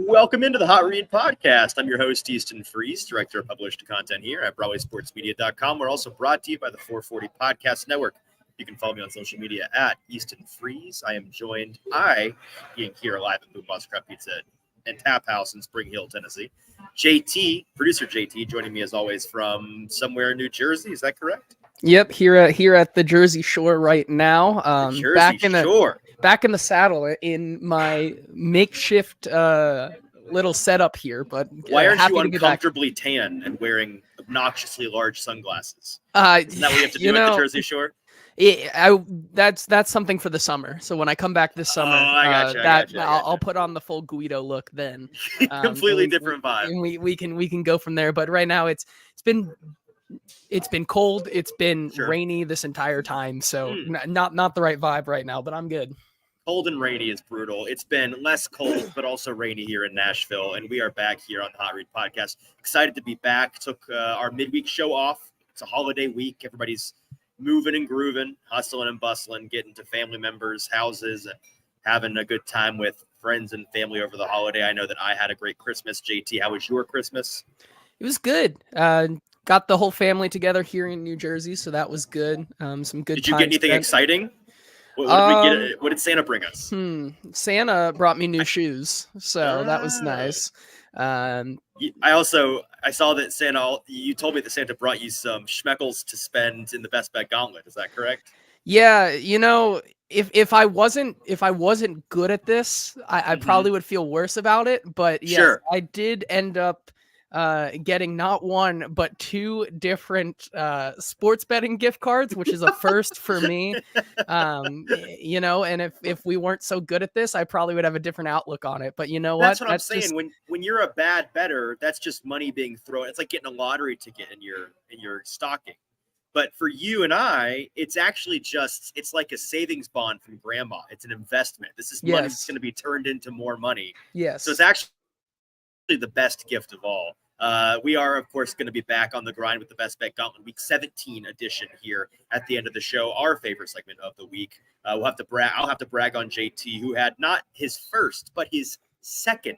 Welcome into the Hot Read Podcast. I'm your host, Easton, Director of Published Content here at BroadwaySportsMedia.com. We're also brought to you by the 440 Podcast Network. You can follow me on social media at Easton Freeze. I am joined, being here live at Boom Boss Crab Pizza and Tap House in Spring Hill, Tennessee. Producer JT, joining me as always from somewhere in New Jersey. Is that correct? Yep, here at the Jersey Shore right now. Back in the saddle in my makeshift little setup here. But why aren't you uncomfortably tan and wearing obnoxiously large sunglasses? Isn't that what you have to do at the Jersey Shore? That's something for the summer. So when I come back this summer, I'll put on the full Guido look then. Completely different vibe. And we can go from there. But right now it's been cold. It's been rainy this entire time. So not the right vibe right now, but I'm good. Cold and rainy is brutal. It's been less cold, but also rainy here in Nashville. And we are back here on the Hot Read Podcast. Excited to be back. Took our midweek show off. It's a holiday week. Everybody's moving and grooving, hustling and bustling, getting to family members' houses and having a good time with friends and family over the holiday. I know that I had a great Christmas. JT, how was your Christmas? It was good. Got the whole family together here in New Jersey, so that was good. Some good. Did you get anything exciting? What did we get? What did Santa bring us? Santa brought me new shoes, so that was nice. I saw that Santa. You told me that Santa brought you some schmeckles to spend in the Best Bet Gauntlet. Is that correct? Yeah, if I wasn't good at this, I probably would feel worse about it. But yes, I did end up getting not one but two different sports betting gift cards, which is a first for me. And if we weren't so good at this, I probably would have a different outlook on it. But you know what? That's what I'm saying. When you're a bad bettor, that's just money being thrown. It's like getting a lottery ticket in your stocking. But for you and I, it's actually it's like a savings bond from grandma. It's an investment. This is money that's going to be turned into more money. Yes. So it's actually the best gift of all. We are, of course, going to be back on the grind with the Best Bet Gauntlet Week 17 edition here at the end of the show, our favorite segment of the week. I'll have to brag on JT, who had not his first, but his second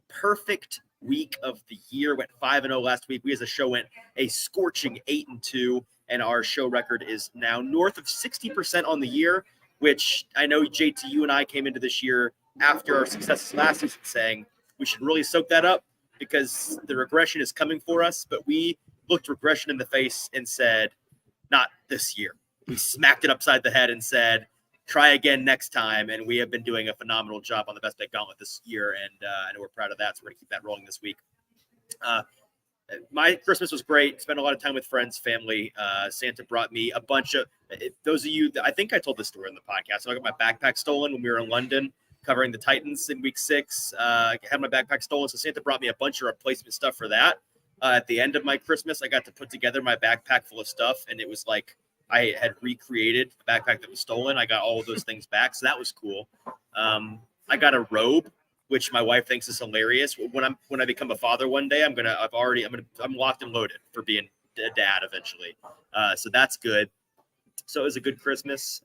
perfect week of the year. Went 5-0 last week. We as a show went a scorching 8-2, and our show record is now north of 60% on the year, which I know, JT, you and I came into this year after our successes last season saying we should really soak that up, because the regression is coming for us. But we looked regression in the face and said, not this year. We smacked it upside the head and said, try again next time. And we have been doing a phenomenal job on the Best Bet Gauntlet this year. And I know we're proud of that. So we're going to keep that rolling this week. My Christmas was great. Spent a lot of time with friends, family. Santa brought me a bunch of, those of you, I think I told this story in the podcast. So I got my backpack stolen when we were in London, covering the Titans in week 6. I had my backpack stolen, so Santa brought me a bunch of replacement stuff for that. At the end of my Christmas, I got to put together my backpack full of stuff, and it was like I had recreated the backpack that was stolen. I got all of those things back, so that was cool. I got a robe, which my wife thinks is hilarious. When I become a father one day, I'm locked and loaded for being a dad eventually. So that's good. So it was a good Christmas.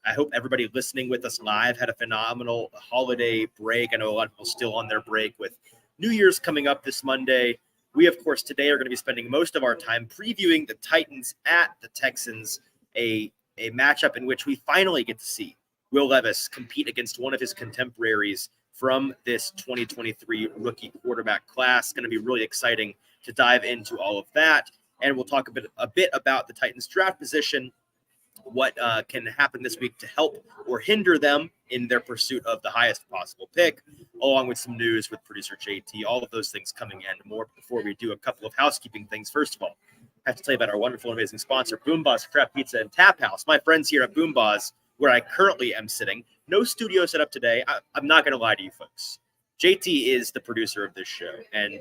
I hope everybody listening with us live had a phenomenal holiday break. I know a lot of people still on their break with New Year's coming up this Monday. We, of course, today are going to be spending most of our time previewing the Titans at the Texans, a matchup in which we finally get to see Will Levis compete against one of his contemporaries from this 2023 rookie quarterback class. Going to be really exciting to dive into all of that. And we'll talk a bit about the Titans draft position, what can happen this week to help or hinder them in their pursuit of the highest possible pick, along with some news with producer JT, all of those things coming in. More before we do a couple of housekeeping things. First of all, I have to tell you about our wonderful, amazing sponsor, Boom Boss Crab Pizza and Tap House. My friends here at Boom Boss, where I currently am sitting. No studio set up today. I'm not going to lie to you folks. JT is the producer of this show, and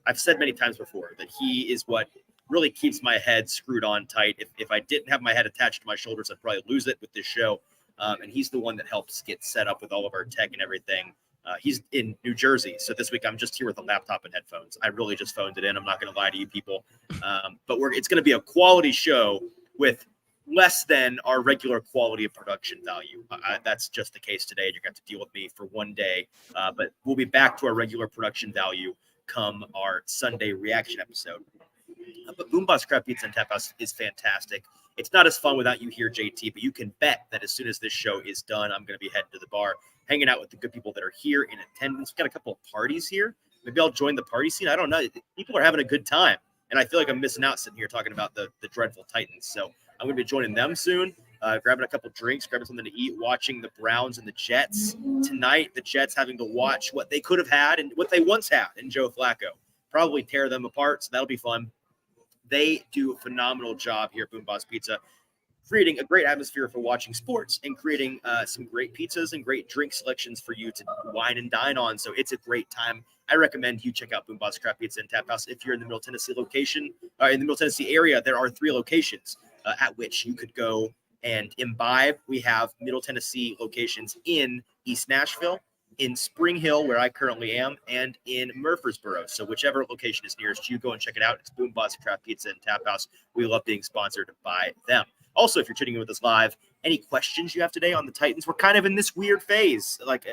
I've said many times before that he is what really keeps my head screwed on tight. If I didn't have my head attached to my shoulders, I'd probably lose it with this show. And he's the one that helps get set up with all of our tech and everything. He's in New Jersey. So this week I'm just here with a laptop and headphones. I really just phoned it in. I'm not going to lie to you people. But it's going to be a quality show with less than our regular quality of production value. That's just the case today. You're going to have to deal with me for one day, but we'll be back to our regular production value come our Sunday reaction episode. But Boomboss Crab Pizza and Tap House is fantastic. It's not as fun without you here, JT, but you can bet that as soon as this show is done, I'm going to be heading to the bar, hanging out with the good people that are here in attendance. We've got a couple of parties here. Maybe I'll join the party scene. I don't know. People are having a good time, and I feel like I'm missing out sitting here talking about the dreadful Titans. So I'm going to be joining them soon, grabbing a couple drinks, grabbing something to eat, watching the Browns and the Jets. Tonight, the Jets having to watch what they could have had and what they once had in Joe Flacco. Probably tear them apart, so that'll be fun. They do a phenomenal job here at Boomboss Pizza, creating a great atmosphere for watching sports and creating some great pizzas and great drink selections for you to wine and dine on. So it's a great time. I recommend you check out Boomboss Crab Pizza and Tap House. If you're in the Middle Tennessee location, in the Middle Tennessee area, there are 3 locations at which you could go and imbibe. We have Middle Tennessee locations in East Nashville, in Spring Hill, where I currently am, and in Murfreesboro. So whichever location is nearest you, go and check it out. It's Boomboss Crab Pizza and Tap House. We love being sponsored by them. Also, if you're tuning in with us live, any questions you have today on the Titans? We're kind of in this weird phase. Like,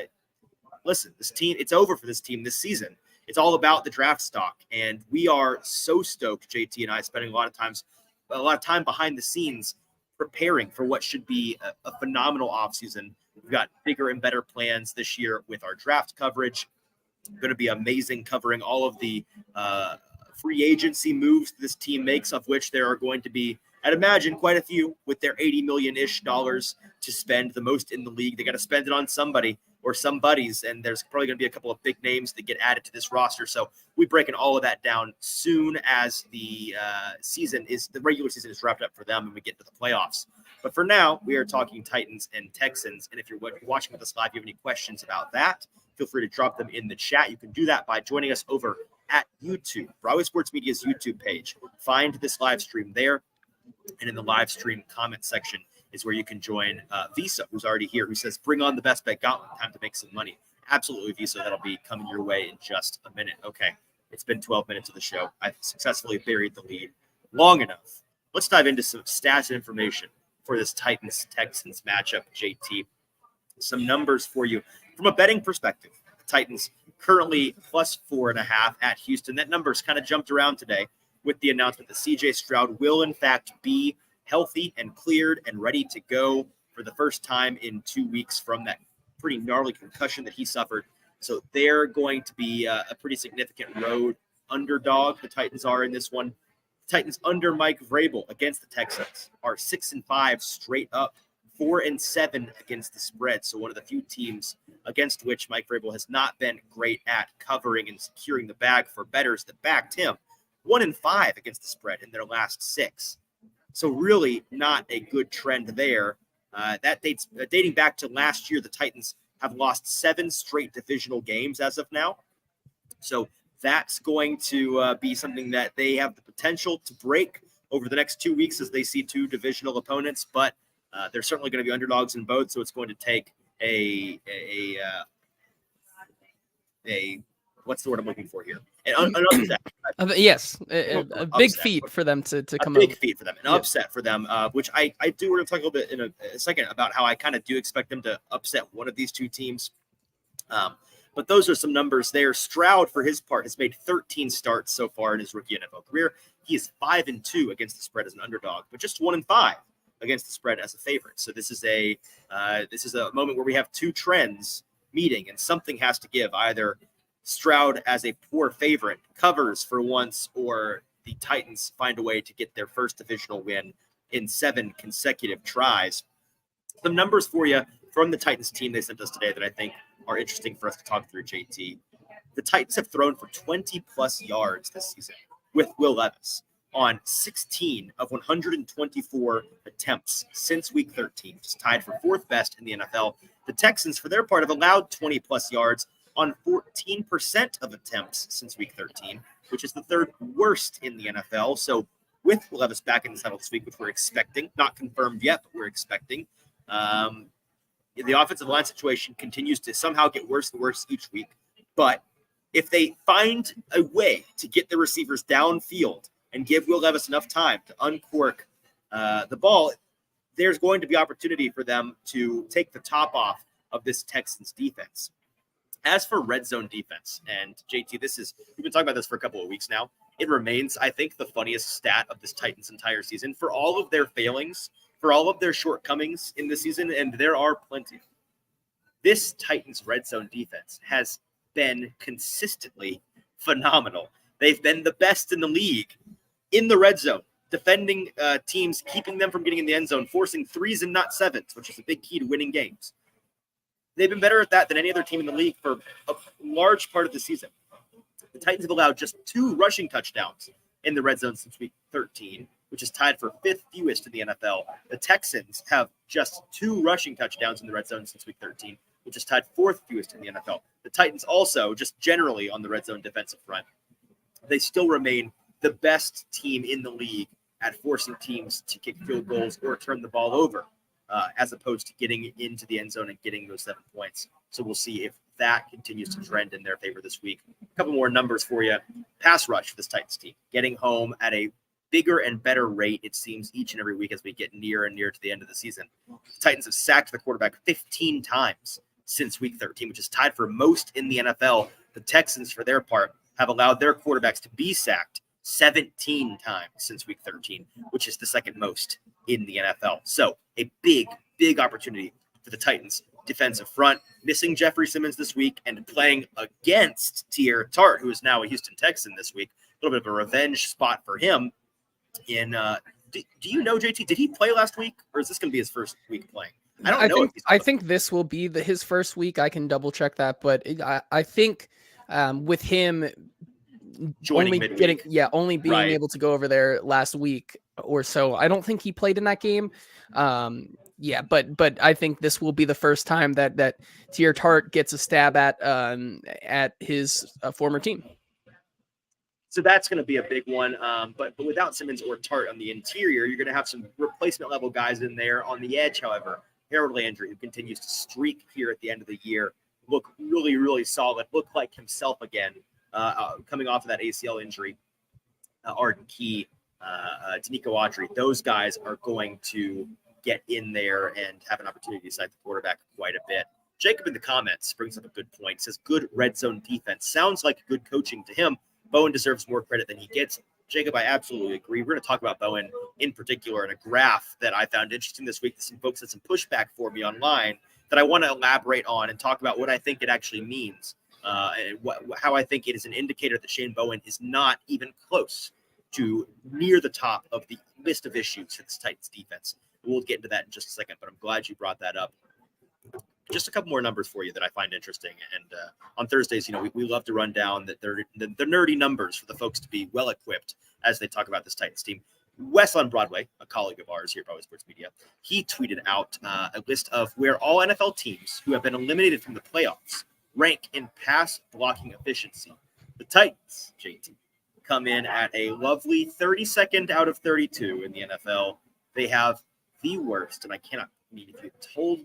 listen, this team, it's over for this team this season. It's all about the draft stock. And we are so stoked, JT and I, spending a lot of time behind the scenes preparing for what should be a phenomenal offseason. We've got bigger and better plans this year with our draft coverage. Going to be amazing, covering all of the free agency moves this team makes, of which there are going to be, I'd imagine, quite a few with their $80 million-ish to spend, the most in the league. They got to spend it on somebody or somebody's, and there's probably going to be a couple of big names that get added to this roster. So we're breaking all of that down soon as the regular season is wrapped up for them and we get to the playoffs. But for now, we are talking Titans and Texans. And if you're watching with us live, you have any questions about that, feel free to drop them in the chat. You can do that by joining us over at YouTube, Broadway Sports Media's YouTube page. Find this live stream there. And in the live stream comment section is where you can join Visa, who's already here, who says, bring on the best bet gauntlet, time to make some money. Absolutely, Visa. That'll be coming your way in just a minute. Okay, it's been 12 minutes of the show. I've successfully buried the lead long enough. Let's dive into some stats and information for this Titans-Texans matchup, JT. Some numbers for you. From a betting perspective, the Titans currently plus 4.5 at Houston. That number's kind of jumped around today with the announcement that CJ Stroud will, in fact, be healthy and cleared and ready to go for the first time in 2 weeks from that pretty gnarly concussion that he suffered. So they're going to be a pretty significant road underdog. The Titans are in this one. Titans under Mike Vrabel against the Texans are 6-5 straight up, 4-7 against the spread. So one of the few teams against which Mike Vrabel has not been great at covering and securing the bag for bettors that backed him. 1-5 against the spread in their last 6. So really not a good trend there. That dates dating back to last year. The Titans have lost 7 straight divisional games as of now. So that's going to be something that they have the potential to break over the next 2 weeks as they see 2 divisional opponents. But they're certainly going to be underdogs in both. So it's going to take a what's the word I'm looking for here? An upset. Yes, a big feat for them to come up. A big feat for them, an upset for them, which I do. We're going to talk a little bit in a second about how I kind of do expect them to upset one of these 2 teams. But those are some numbers there. Stroud, for his part, has made 13 starts so far in his rookie NFL career. He is 5-2 against the spread as an underdog, but just 1-5 against the spread as a favorite. So this is a moment where we have 2 trends meeting, and something has to give. Either Stroud, as a poor favorite, covers for once, or the Titans find a way to get their first divisional win in 7 consecutive tries. Some numbers for you from the Titans team they sent us today that I think are interesting for us to talk through, JT. The Titans have thrown for 20-plus yards this season with Will Levis on 16 of 124 attempts since Week 13, just tied for 4th best in the NFL. The Texans, for their part, have allowed 20-plus yards on 14% of attempts since Week 13, which is the 3rd worst in the NFL. So with Levis back in the saddle this week, which we're expecting, not confirmed yet, but we're expecting, the offensive line situation continues to somehow get worse and worse each week. But if they find a way to get the receivers downfield and give Will Levis enough time to uncork the ball, there's going to be opportunity for them to take the top off of this Texans defense. As for red zone defense, and JT, we've been talking about this for a couple of weeks now. It remains, I think, the funniest stat of this Titans entire season. For all of their failings, for all of their shortcomings in the season, and there are plenty, this Titans red zone defense has been consistently phenomenal. They've been the best in the league in the red zone, defending teams, keeping them from getting in the end zone, forcing 3s and not 7s, which is a big key to winning games. They've been better at that than any other team in the league for a large part of the season. The Titans have allowed just 2 rushing touchdowns in the red zone since week 13, which is tied for 5th fewest in the NFL. The Texans have just 2 rushing touchdowns in the red zone since week 13, which is tied 4th fewest in the NFL. The Titans also, just generally on the red zone defensive front, they still remain the best team in the league at forcing teams to kick field goals or turn the ball over, as opposed to getting into the end zone and getting those 7 points. So we'll see if that continues to trend in their favor this week. A couple more numbers for you. Pass rush for this Titans team, getting home at a bigger and better rate, it seems, each and every week as we get near and near to the end of the season. The Titans have sacked the quarterback 15 times since week 13, which is tied for most in the NFL. The Texans, for their part, have allowed their quarterbacks to be sacked 17 times since week 13, which is the second most in the NFL. So a big, big opportunity for the Titans defensive front, missing Jeffrey Simmons this week and playing against Teair Tart, who is now a Houston Texan this week. A little bit of a revenge spot for him. Do you know, JT, did he play last week, or is this going to be his first week playing? I think this will be his first week. I can double check that, but I think with him joining midweek. only being able to go over there last week or so, I don't think he played in that game. But I think this will be the first time that Teair Tart gets a stab at his former team. So that's going to be a big one. But without Simmons or Tart on the interior, you're going to have some replacement level guys in there. On the edge, however, Harold Landry, who continues to streak here at the end of the year, look really, really solid, look like himself again, coming off of that ACL injury. Arden Key, Danico Autry, those guys are going to get in there and have an opportunity to decide the quarterback quite a bit. Jacob in the comments brings up a good point. Says good red zone defense. Sounds like good coaching to him. Bowen deserves more credit than he gets. Jacob, I absolutely agree. We're going to talk about Bowen in particular in a graph that I found interesting this week. Some folks had some pushback for me online that I want to elaborate on and talk about what I think it actually means. And how I think it is an indicator that Shane Bowen is not even close to near the top of the list of issues for this Titans defense. We'll get into that in just a second, but I'm glad you brought that up. Just a couple more numbers for you that I find interesting. And on Thursdays, we love to run down the nerdy numbers for the folks to be well equipped as they talk about this Titans team. Wes on Broadway, a colleague of ours here at Broadway Sports Media, he tweeted out a list of where all NFL teams who have been eliminated from the playoffs rank in pass blocking efficiency. The Titans, JT, come in at a lovely 32nd out of 32 in the NFL. They have the worst, and if you told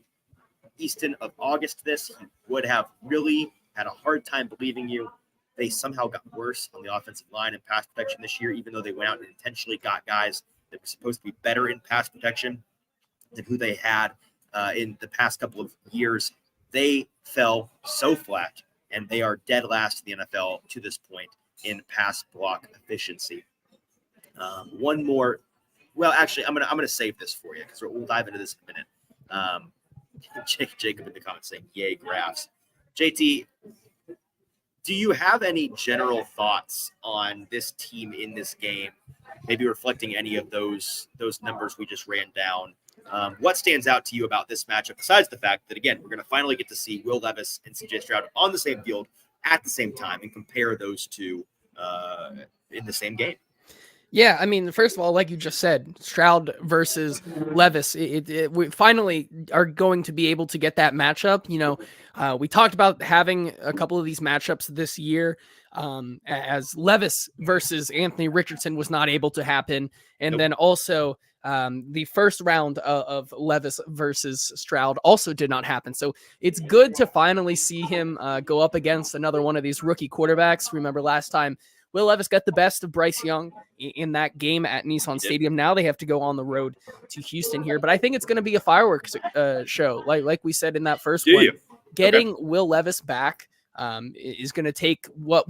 Easton of August this, he would have really had a hard time believing you. They somehow got worse on the offensive line and pass protection this year, even though they went out and intentionally got guys that were supposed to be better in pass protection than who they had in the past couple of years. They fell so flat, and they are dead last in the NFL to this point in pass block efficiency. One more. Well, actually, I'm gonna save this for you because we'll dive into this in a minute. Jacob in the comments saying, "Yay, graphs." JT, do you have any general thoughts on this team in this game? Maybe reflecting any of those numbers we just ran down. What stands out to you about this matchup, besides the fact that, again, we're going to finally get to see Will Levis and CJ Stroud on the same field at the same time and compare those two in the same game? Yeah, I mean, first of all, like you just said, Stroud versus Levis, we finally are going to be able to get that matchup. We talked about having a couple of these matchups this year, as Levis versus Anthony Richardson was not able to happen. And then also the first round of Levis versus Stroud also did not happen. So it's good to finally see him go up against another one of these rookie quarterbacks. Remember last time Will Levis got the best of Bryce Young in that game at Nissan Stadium. Now they have to go on the road to Houston here, but I think it's going to be a fireworks show. Like we said in that first one, getting Will Levis back is going to take what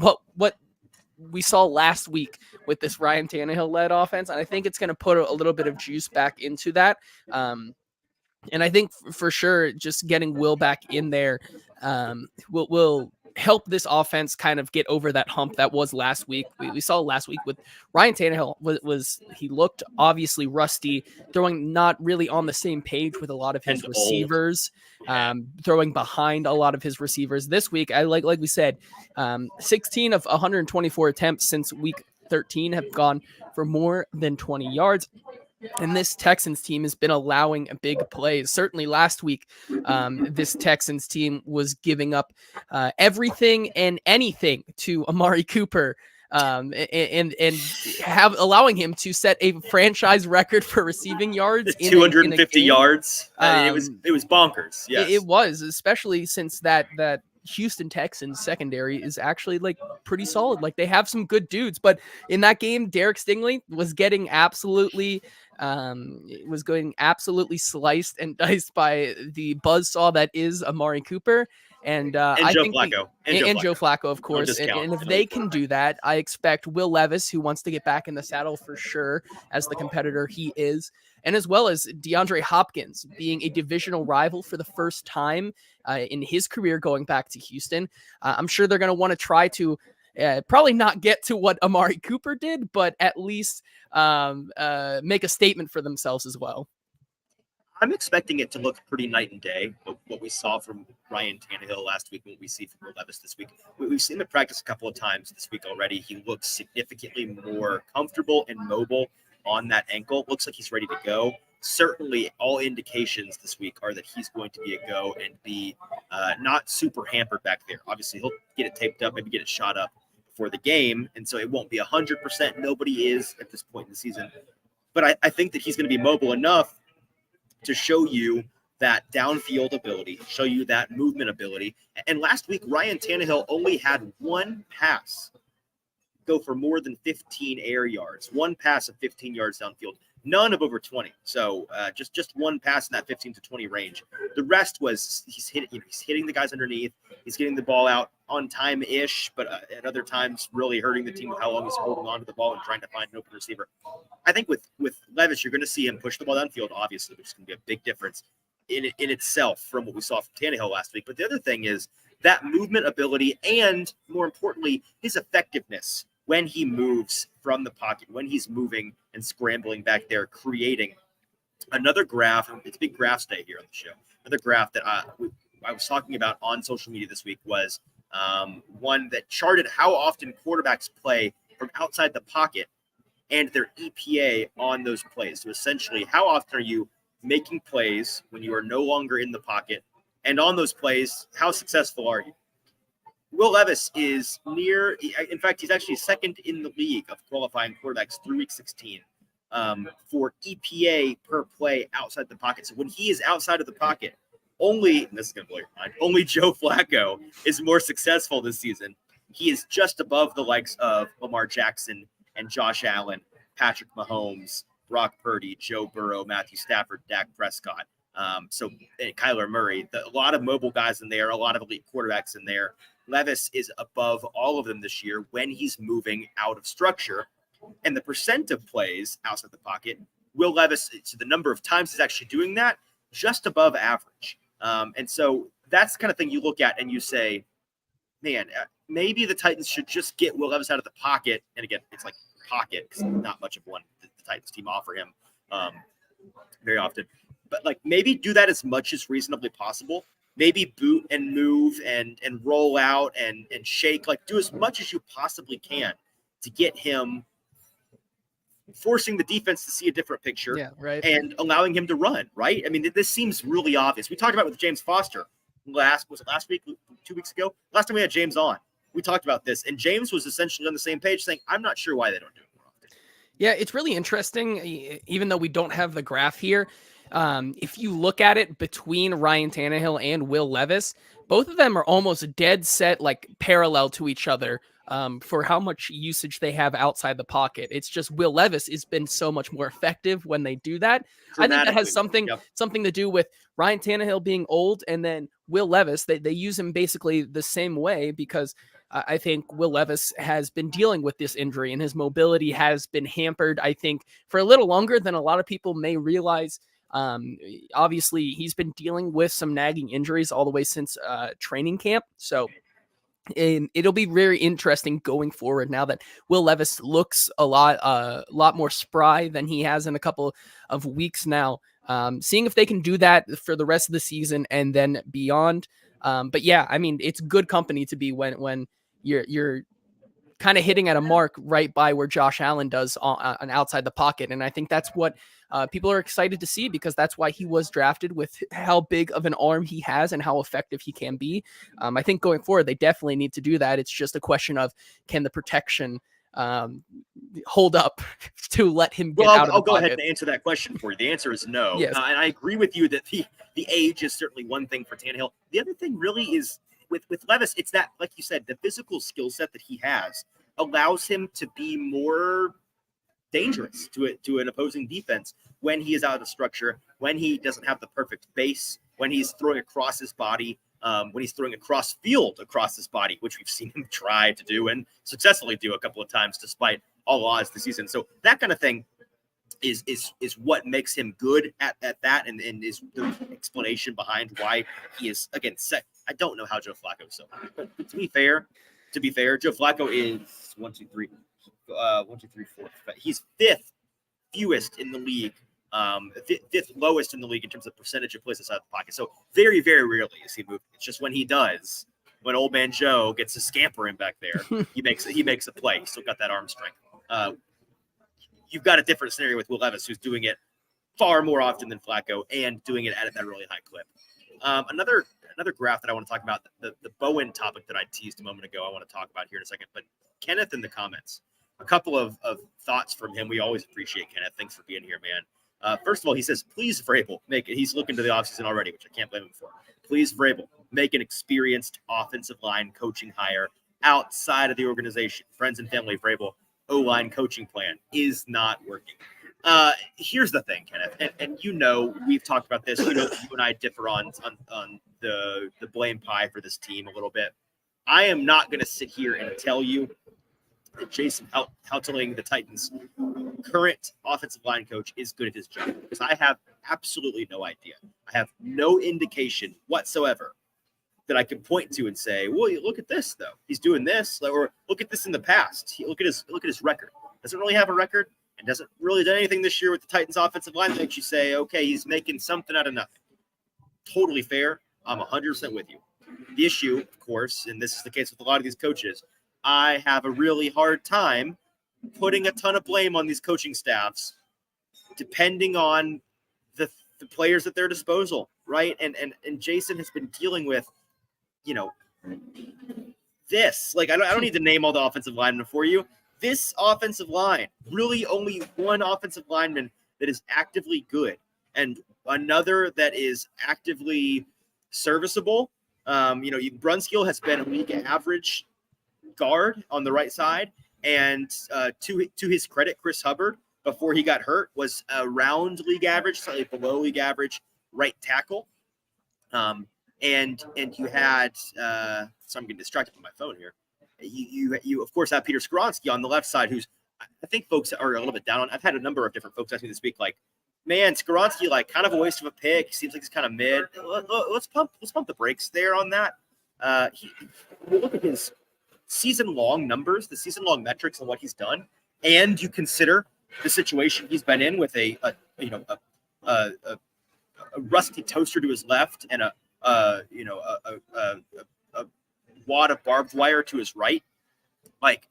we saw last week with this Ryan Tannehill led offense. And I think it's going to put a little bit of juice back into that. And I think for sure, just getting Will back in there will help this offense kind of get over that hump that was last week. We saw last week with Ryan Tannehill was he looked obviously rusty, throwing not really on the same page with a lot of his receivers, throwing behind a lot of his receivers. This week, I like we said, 16 of 124 attempts since week 13 have gone for more than 20 yards. And this Texans team has been allowing big plays. Certainly last week, this Texans team was giving up everything and anything to Amari Cooper, and allowing him to set a franchise record for receiving yards. 250 yards. It was bonkers. Yes. It was, especially since that Houston Texans secondary is actually like pretty solid. Like they have some good dudes, but in that game, Derek Stingley was getting absolutely sliced and diced by the buzzsaw that is Amari Cooper. And I Joe think Flacco. Joe Flacco, of course. And if they can do that, I expect Will Levis, who wants to get back in the saddle for sure, as the competitor he is, and as well as DeAndre Hopkins being a divisional rival for the first time in his career going back to Houston. I'm sure they're going to want to try to probably not get to what Amari Cooper did, but at least make a statement for themselves as well. I'm expecting it to look pretty night and day, what we saw from Ryan Tannehill last week and what we see from Will Levis this week. We've seen him practice a couple of times this week already. He looks significantly more comfortable and mobile on that ankle. Looks like he's ready to go. Certainly all indications this week are that he's going to be a go and be not super hampered back there. Obviously, he'll get it taped up, maybe get it shot up before the game, and so it won't be 100%. Nobody is at this point in the season. But I think that he's going to be mobile enough to show you that downfield ability, show you that movement ability. And last week, Ryan Tannehill only had one pass go for more than 15 air yards, one pass of 15 yards downfield, none of over 20. So just one pass in that 15 to 20 range. The rest was he's hitting the guys underneath. He's getting the ball out on time-ish, but at other times really hurting the team with how long he's holding on to the ball and trying to find an open receiver. I think with Levis, you're going to see him push the ball downfield, obviously, which is going to be a big difference in itself from what we saw from Tannehill last week. But the other thing is that movement ability and, more importantly, his effectiveness when he moves from the pocket, when he's moving and scrambling back there, creating another graph. It's a big graphs day here on the show. Another graph that I was talking about on social media this week was one that charted how often quarterbacks play from outside the pocket and their EPA on those plays. So essentially, how often are you making plays when you are no longer in the pocket? And on those plays, how successful are you? Will Levis is near, in fact, he's actually second in the league of qualifying quarterbacks through week 16 for EPA per play outside the pocket. So when he is outside of the pocket, only, and this is going to blow your mind, only Joe Flacco is more successful this season. He is just above the likes of Lamar Jackson and Josh Allen, Patrick Mahomes, Brock Purdy, Joe Burrow, Matthew Stafford, Dak Prescott. So Kyler Murray, a lot of mobile guys in there, a lot of elite quarterbacks in there. Levis is above all of them this year when he's moving out of structure. And the percent of plays outside the pocket, Will Levis, so the number of times he's actually doing that, just above average. And so that's the kind of thing you look at and you say, man, maybe the Titans should just get Will Levis out of the pocket. And again, it's like pocket because not much of one the Titans team offer him very often. But like maybe do that as much as reasonably possible. Maybe boot and move and roll out and shake. Like do as much as you possibly can to get him, forcing the defense to see a different picture, and allowing him to run, right? I mean, this seems really obvious. We talked about it with James Foster last week, 2 weeks ago? Last time we had James on, we talked about this, and James was essentially on the same page saying, I'm not sure why they don't do it more often. Yeah, it's really interesting, even though we don't have the graph here. If you look at it between Ryan Tannehill and Will Levis, both of them are almost dead set, like parallel to each other for how much usage they have outside the pocket. It's just Will Levis has been so much more effective when they do that. I think that has something to do with Ryan Tannehill being old, and then Will Levis, they use him basically the same way, because I think Will Levis has been dealing with this injury and his mobility has been hampered, I think, for a little longer than a lot of people may realize. Obviously, he's been dealing with some nagging injuries all the way since training camp. So it'll be very interesting going forward now that Will Levis looks a lot more spry than he has in a couple of weeks now. Seeing if they can do that for the rest of the season and then beyond. But yeah, I mean, it's good company to be when you're kind of hitting at a mark right by where Josh Allen does on outside the pocket. And I think that's what people are excited to see, because that's why he was drafted, with how big of an arm he has and how effective he can be. I think going forward, they definitely need to do that. It's just a question of, can the protection hold up to let him get out of the I'll go pocket? ahead and answer that question for you. The answer is no. Yes. And I agree with you that the age is certainly one thing for Tannehill. The other thing really is with Levis, it's that, like you said, the physical skill set that he has allows him to be more dangerous to an opposing defense when he is out of the structure, when he doesn't have the perfect base, when he's throwing across his body, when he's throwing across field across his body, which we've seen him try to do and successfully do a couple of times despite all odds this season. So that kind of thing is what makes him good at that, and is the explanation behind why he is, again, set. I don't know how Joe Flacco is so high, but to be fair, Joe Flacco is 1, 2, 3, 4. He's fifth fewest in the league, fifth lowest in the league in terms of percentage of plays outside the pocket. So very, very rarely is he moving. It's just when he does, when old man Joe gets to scamper him back there, he makes a play. He's still got that arm strength. You've got a different scenario with Will Levis, who's doing it far more often than Flacco and doing it at that really high clip. Another graph that I want to talk about, the Bowen topic that I teased a moment ago, I want to talk about here in a second. But Kenneth in the comments, a couple of thoughts from him. We always appreciate Kenneth. Thanks for being here, man. First of all, he says, please, Vrabel, make it. He's looking to the offseason already, which I can't blame him for. Please, Vrabel, make an experienced offensive line coaching hire outside of the organization. Friends and family, Vrabel, O-line coaching plan is not working. Here's the thing, Kenneth, and we've talked about this. You and I differ on the blame pie for this team a little bit. I am not going to sit here and tell you that Jason Houteling, the Titans' current offensive line coach, is good at his job, because I have absolutely no idea. I have no indication whatsoever that I can point to and say, well, look at this, though. He's doing this, or look at this in the past. Look at his record. Doesn't really have a record, and doesn't really do anything this year with the Titans offensive line that makes you say, okay, he's making something out of nothing. Totally fair. I'm 100% with you. The issue, of course, and this is the case with a lot of these coaches, I have a really hard time putting a ton of blame on these coaching staffs, depending on the players at their disposal, right? And Jason has been dealing with, this. Like, I don't need to name all the offensive linemen for you. This offensive line, really only one offensive lineman that is actively good and another that is actively serviceable. Brunskill has been a league average guard on the right side, and to his credit, Chris Hubbard, before he got hurt, was around league average, slightly below league average right tackle. And you had so I'm getting distracted from my phone here. You of course have Peter Skoronski on the left side, who's, I think folks are a little bit down on. I've had a number of different folks ask me this week, like, man, Skoronski, like, kind of a waste of a pick. He seems like he's kind of mid. Let's pump the brakes there on that. Look at his season-long numbers, the season-long metrics and what he's done, and you consider the situation he's been in with a rusty toaster to his left and a wad of barbed wire to his right. Like,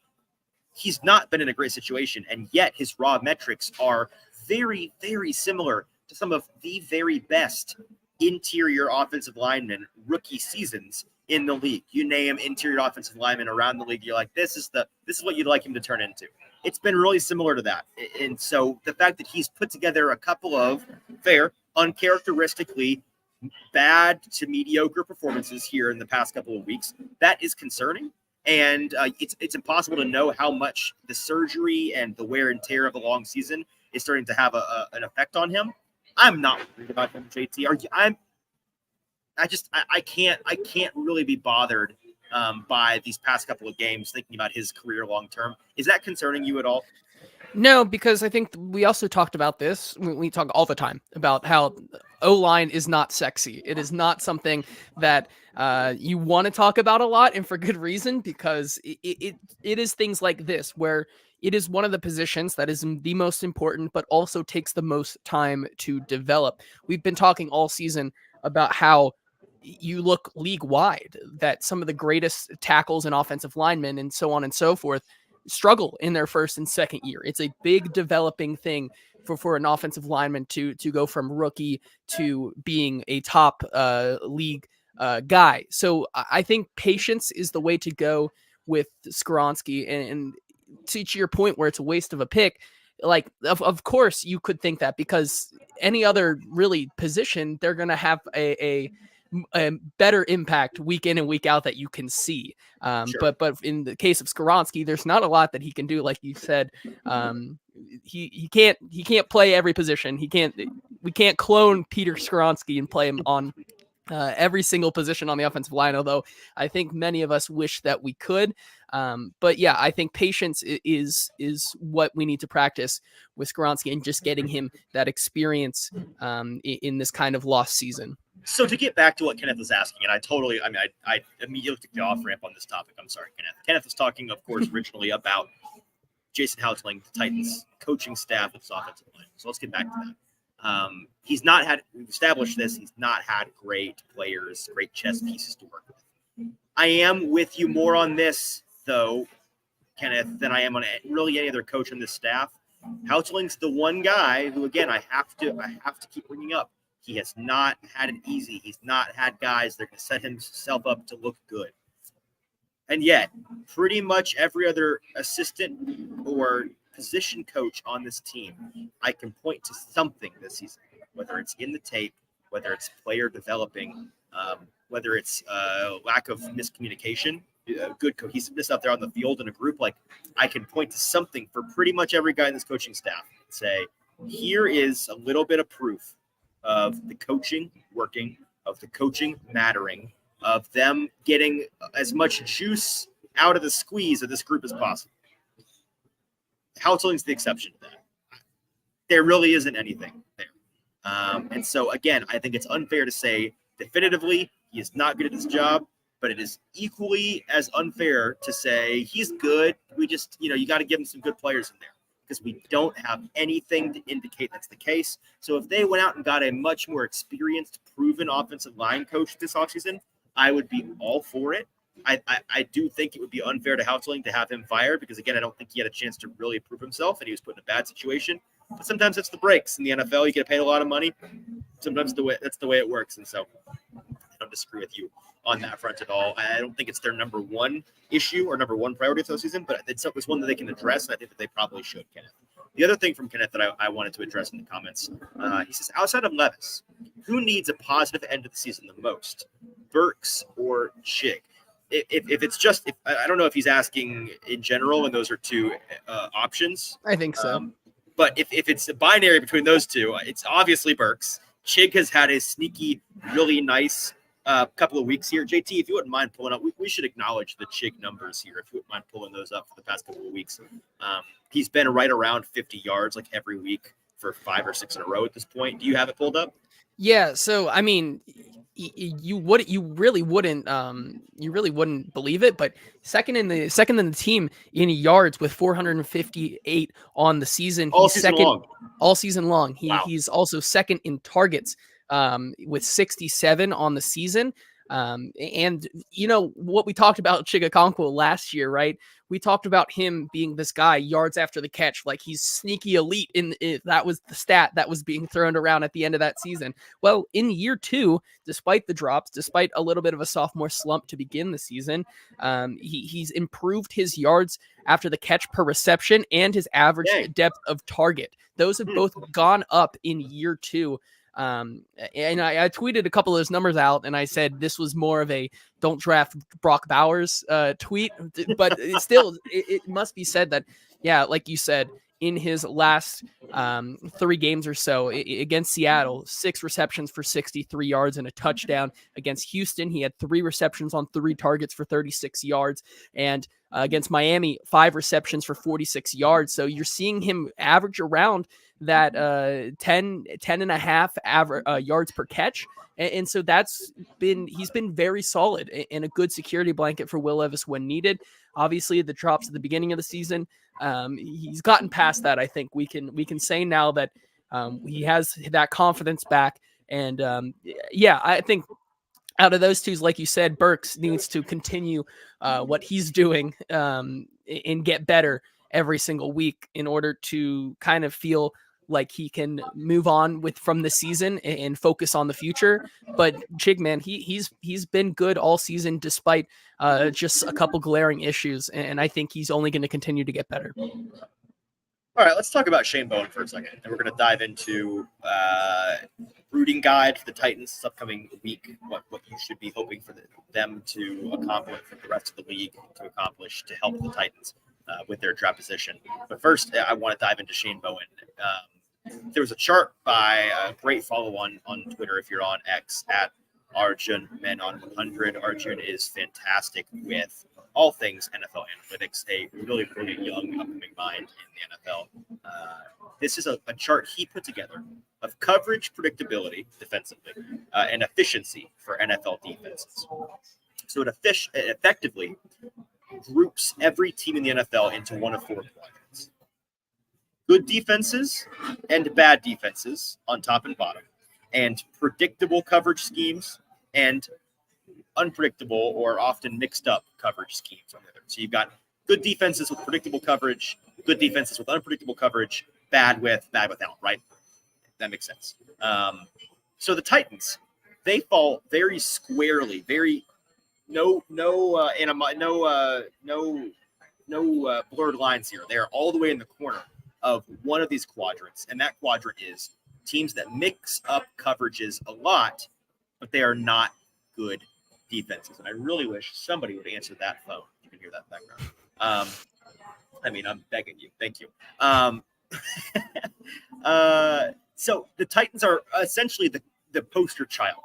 he's not been in a great situation, and yet his raw metrics are very, very similar to some of the very best interior offensive linemen rookie seasons in the league. You name interior offensive linemen around the league, you're like, this is what you'd like him to turn into. It's been really similar to that. And so the fact that he's put together a couple of fair, uncharacteristically bad to mediocre performances here in the past couple of weeks, that is concerning. And it's impossible to know how much the surgery and the wear and tear of a long season is starting to have an effect on him. I'm not worried about him, JT. I can't really be bothered by these past couple of games thinking about his career long term. Is that concerning you at all? No, because I think we also talked about this. We talk all the time about how O-line is not sexy. It is not something that you want to talk about a lot, and for good reason, because it is things like this where it is one of the positions that is the most important, but also takes the most time to develop. We've been talking all season about how you look league wide, that some of the greatest tackles and offensive linemen and so on and so forth struggle in their first and second year. It's a big developing thing for an offensive lineman to go from rookie to being a top league guy. So I think patience is the way to go with Skoronski. And to your point where it's a waste of a pick, like of course you could think that, because any other really position, they're going to have a better impact week in and week out that you can see. Sure. But in the case of Skoronski, there's not a lot that he can do. Like you said, he can't play every position. We can't clone Peter Skoronski and play him on every single position on the offensive line, although I think many of us wish that we could. But yeah, I think patience is what we need to practice with Skoronski, and just getting him that experience in this kind of lost season. So to get back to what Kenneth was asking, and I immediately took the off ramp on this topic. I'm sorry, Kenneth. Kenneth was talking, of course, originally about Jason Houtling, the Titans coaching staff with his offensive line. So let's get back to that. We've established this, he's not had great players, great chess pieces to work with. I am with you more on this, though, Kenneth, than I am on really any other coach on this staff. Houtling's the one guy who, again, I have to keep bringing up. He has not had it easy. He's not had guys that are going to set himself up to look good. And yet, pretty much every other assistant or position coach on this team, I can point to something this season, whether it's in the tape, whether it's player developing, whether it's lack of miscommunication, good cohesiveness out there on the field in a group. Like, I can point to something for pretty much every guy in this coaching staff and say, here is a little bit of proof of the coaching working, of the coaching mattering, of them getting as much juice out of the squeeze of this group as possible. Houtling's the exception to that. There really isn't anything there. And so, again, I think it's unfair to say definitively he is not good at his job, but it is equally as unfair to say he's good. We just, you got to give him some good players in there, because we don't have anything to indicate that's the case. So if they went out and got a much more experienced, proven offensive line coach this offseason, I would be all for it. I do think it would be unfair to Houtling to have him fired, because, again, I don't think he had a chance to really prove himself, and he was put in a bad situation. But sometimes it's the breaks in the NFL. You get paid a lot of money. Sometimes that's the way it works. And so I don't disagree with you on that front at all. I don't think it's their number one issue or number one priority this season, but it's one that they can address, and I think that they probably should, Kenneth. The other thing from Kenneth that I wanted to address in the comments, he says, outside of Levis, who needs a positive end of the season the most, Burks or Chig? If it's just, I don't know if he's asking in general, and those are two options. I think so. But if it's a binary between those two, it's obviously Burks. Chig has had a sneaky, really nice couple of weeks here. JT, if you wouldn't mind pulling up, we should acknowledge the Chig numbers here, if you wouldn't mind pulling those up for the past couple of weeks. He's been right around 50 yards like every week for 5 or 6 in a row at this point. Do you have it pulled up? Yeah, so I mean, you really wouldn't believe it, but second in the team in yards with 458 on the season. All season long. Wow. He's also second in targets with 67 on the season. And what we talked about Chigakonkwo last year, right? We talked about him being this guy yards after the catch, like he's sneaky elite that was the stat that was being thrown around at the end of that season. Well, in year 2, despite the drops, despite a little bit of a sophomore slump to begin the season, he's improved his yards after the catch per reception and his average depth of target. Those have both gone up in year 2. And I tweeted a couple of those numbers out, and I said this was more of a don't draft Brock Bowers tweet, but it must be said that, yeah, like you said, in his last 3 games or so against Seattle, 6 receptions for 63 yards and a touchdown. Against Houston, he had 3 receptions on 3 targets for 36 yards. And against Miami, 5 receptions for 46 yards. So you're seeing him average around that 10 and a half average yards per catch. And so he's been very solid and a good security blanket for Will Levis when needed. Obviously, the drops at the beginning of the season, he's gotten past that. I think we can say now that he has that confidence back. And I think out of those two, like you said, Burks needs to continue what he's doing and get better every single week in order to kind of feel like he can move on from the season and focus on the future. But Chig, man, he's been good all season despite just a couple glaring issues, and I think he's only going to continue to get better. All right, let's talk about Shane Bowen for a second, and we're going to dive into rooting guide for the Titans this upcoming week. What you should be hoping for them to accomplish, for the rest of the league to accomplish to help the Titans with their draft position. But first, I want to dive into Shane Bowen. There was a chart by a great follow on Twitter if you're on X at Arjun Men on 100. Arjun is fantastic with all things NFL analytics, a really, really young upcoming mind in the NFL. This is a chart he put together of coverage predictability defensively and efficiency for NFL defenses. So it effectively groups every team in the NFL into one of 4 quadrants. Good defenses and bad defenses on top and bottom, and predictable coverage schemes and unpredictable or often mixed up coverage schemes on the other. So you've got good defenses with predictable coverage, good defenses with unpredictable coverage, bad without, right? That makes sense. So the Titans, they fall very squarely, no blurred lines here. They're all the way in the corner of one of these quadrants, and that quadrant is teams that mix up coverages a lot, but they are not good defenses. And I really wish somebody would answer that phone. You can hear that in the background. I'm begging you. Thank you. So the Titans are essentially the poster child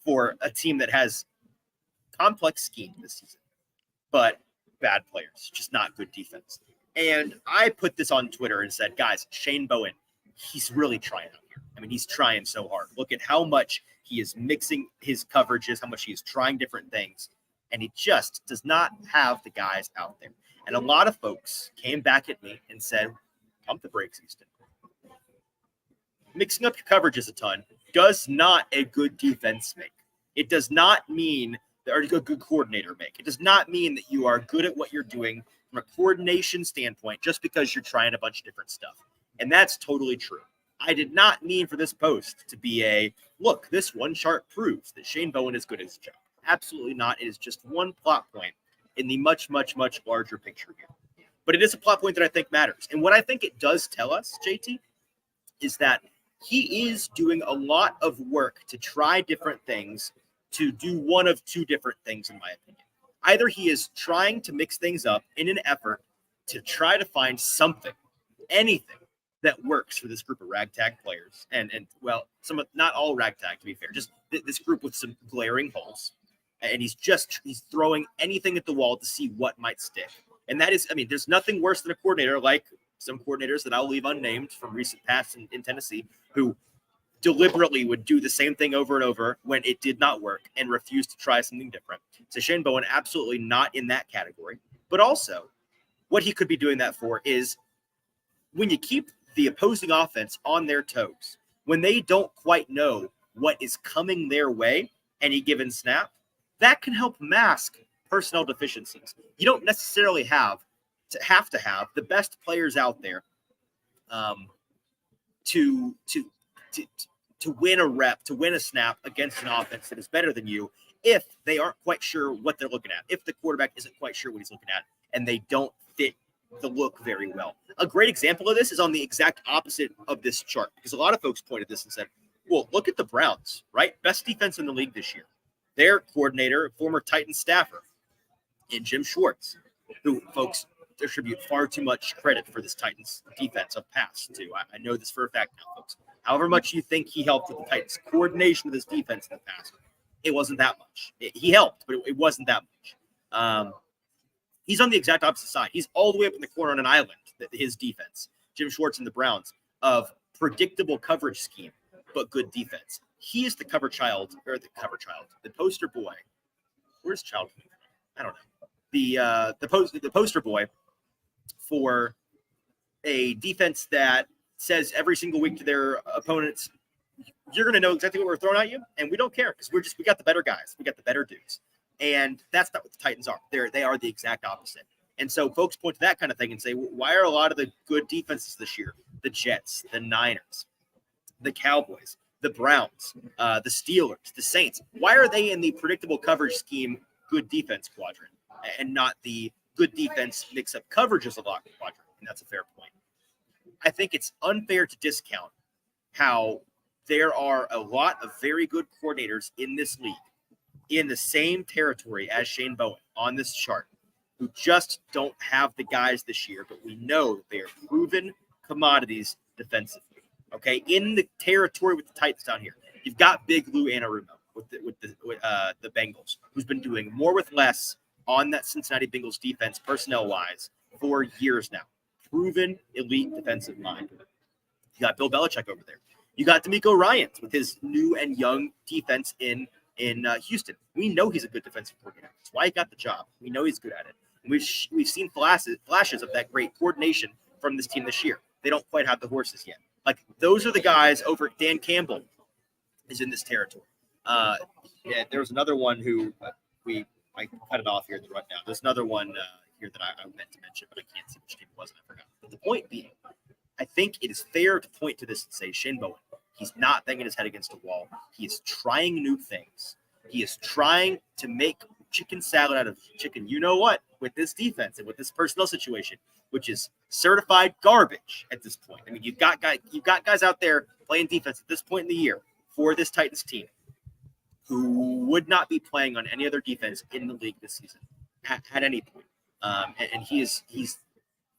for a team that has complex scheme this season, but bad players, just not good defense. And I put this on Twitter and said, guys, Shane Bowen, he's really trying out here. I mean, he's trying so hard. Look at how much he is mixing his coverages, how much he is trying different things. And he just does not have the guys out there. And a lot of folks came back at me and said, pump the brakes, Easton. Mixing up your coverages a ton does not a good defense make. It does not mean or a good coordinator make. It does not mean that you are good at what you're doing from a coordination standpoint just because you're trying a bunch of different stuff. And that's totally true. I did not mean for this post to be look, this one chart proves that Shane Bowen is good at his job. Absolutely not. It is just one plot point in the much, much, much larger picture here. But it is a plot point that I think matters. And what I think it does tell us, JT, is that he is doing a lot of work to try different things, to do one of 2 different things, in my opinion. Either he is trying to mix things up in an effort to try to find something, anything that works for this group of ragtag players. And not all ragtag, to be fair, just this group with some glaring holes. And he's throwing anything at the wall to see what might stick. And that is, there's nothing worse than a coordinator like some coordinators that I'll leave unnamed from recent past in Tennessee who deliberately would do the same thing over and over when it did not work and refuse to try something different. So Shane Bowen, absolutely not in that category. But also, what he could be doing that for is when you keep the opposing offense on their toes, when they don't quite know what is coming their way any given snap, that can help mask personnel deficiencies. You don't necessarily have to have the best players out there to win a rep, to win a snap against an offense that is better than you if they aren't quite sure what they're looking at, if the quarterback isn't quite sure what he's looking at, and they don't fit the look very well. A great example of this is on the exact opposite of this chart, because a lot of folks pointed this and said, Well, look at the Browns, right? Best defense in the league this year. Their coordinator, former Titans staffer, and Jim Schwartz, who folks distribute far too much credit for this Titans defense of pass to. I know this for a fact now, folks. However much you think he helped with the Titans coordination of this defense in the past, it wasn't that much. He helped, but it wasn't that much. He's on the exact opposite side. He's all the way up in the corner on an island, his defense. Jim Schwartz and the Browns, of predictable coverage scheme, but good defense. He is the the poster boy. Where's child? I don't know. The poster boy for a defense that says every single week to their opponents, you're going to know exactly what we're throwing at you, and we don't care because we got the better guys. We got the better dudes. And that's not what the Titans are. They are the exact opposite. And so folks point to that kind of thing and say, well, why are a lot of the good defenses this year, the Jets, the Niners, the Cowboys, the Browns, the Steelers, the Saints, why are they in the predictable coverage scheme good defense quadrant and not the good defense mix-up coverages a lot quadrant? And that's a fair point. I think it's unfair to discount how there are a lot of very good coordinators in this league in the same territory as Shane Bowen on this chart who just don't have the guys this year, but we know they are proven commodities defensively. Okay, in the territory with the Titans down here, you've got Big Lou Anarumo with the Bengals, who's been doing more with less on that Cincinnati Bengals defense personnel-wise for years now. Proven elite defensive mind. You got Bill Belichick over there. You got DeMeco Ryans with his new and young defense in Houston. We know he's a good defensive coordinator. That's why he got the job. We know he's good at it. And we've seen flashes of that great coordination from this team this year. They don't quite have the horses yet. Like, those are the guys over. Dan Campbell is in this territory. Yeah, there was another one who I cut it off here in the rundown. There's another one here that I meant to mention, but I can't see which team it was, and I forgot. But the point being, I think it is fair to point to this and say, Shane Bowen, he's not banging his head against a wall. He is trying new things. He is trying to make chicken salad out of chicken, you know what, with this defense and with this personnel situation, which is certified garbage at this point. I mean, you've got guys out there playing defense at this point in the year for this Titans team who would not be playing on any other defense in the league this season at any point. And he's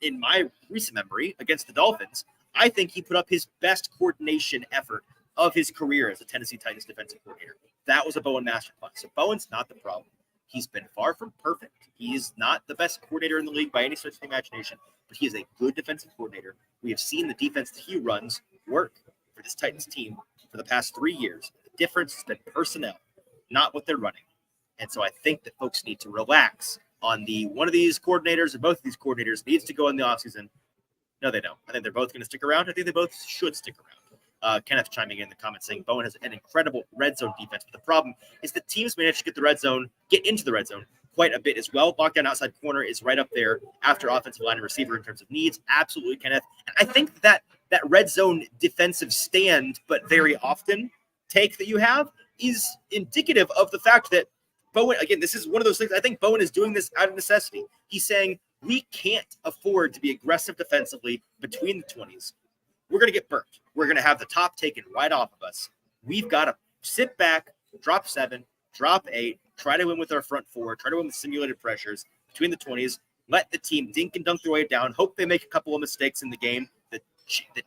in my recent memory against the Dolphins, I think he put up his best coordination effort of his career as a Tennessee Titans defensive coordinator. That was a Bowen masterclass. So Bowen's not the problem. He's been far from perfect. He is not the best coordinator in the league by any stretch of the imagination, but he is a good defensive coordinator. We have seen the defense that he runs work for this Titans team for the past 3 years. The difference has been personnel, not what they're running. And so I think that folks need to relax on one of these coordinators or both of these coordinators needs to go in the offseason. No, they don't. I think they're both going to stick around. I think they both should stick around. Kenneth chiming in the comments saying Bowen has an incredible red zone defense, but the problem is the teams managed to get into the red zone quite a bit as well. Lockdown outside corner is right up there after offensive line and receiver in terms of needs. Absolutely, Kenneth. And I think that red zone defensive stand, but very often take that you have is indicative of the fact that Bowen, again, this is one of those things. I think Bowen is doing this out of necessity. He's saying we can't afford to be aggressive defensively between the 20s. We're going to get burnt. We're going to have the top taken right off of us. We've got to sit back, drop 7, drop 8, try to win with our front 4, try to win with simulated pressures between the 20s, let the team dink and dunk their way down, hope they make a couple of mistakes in the game that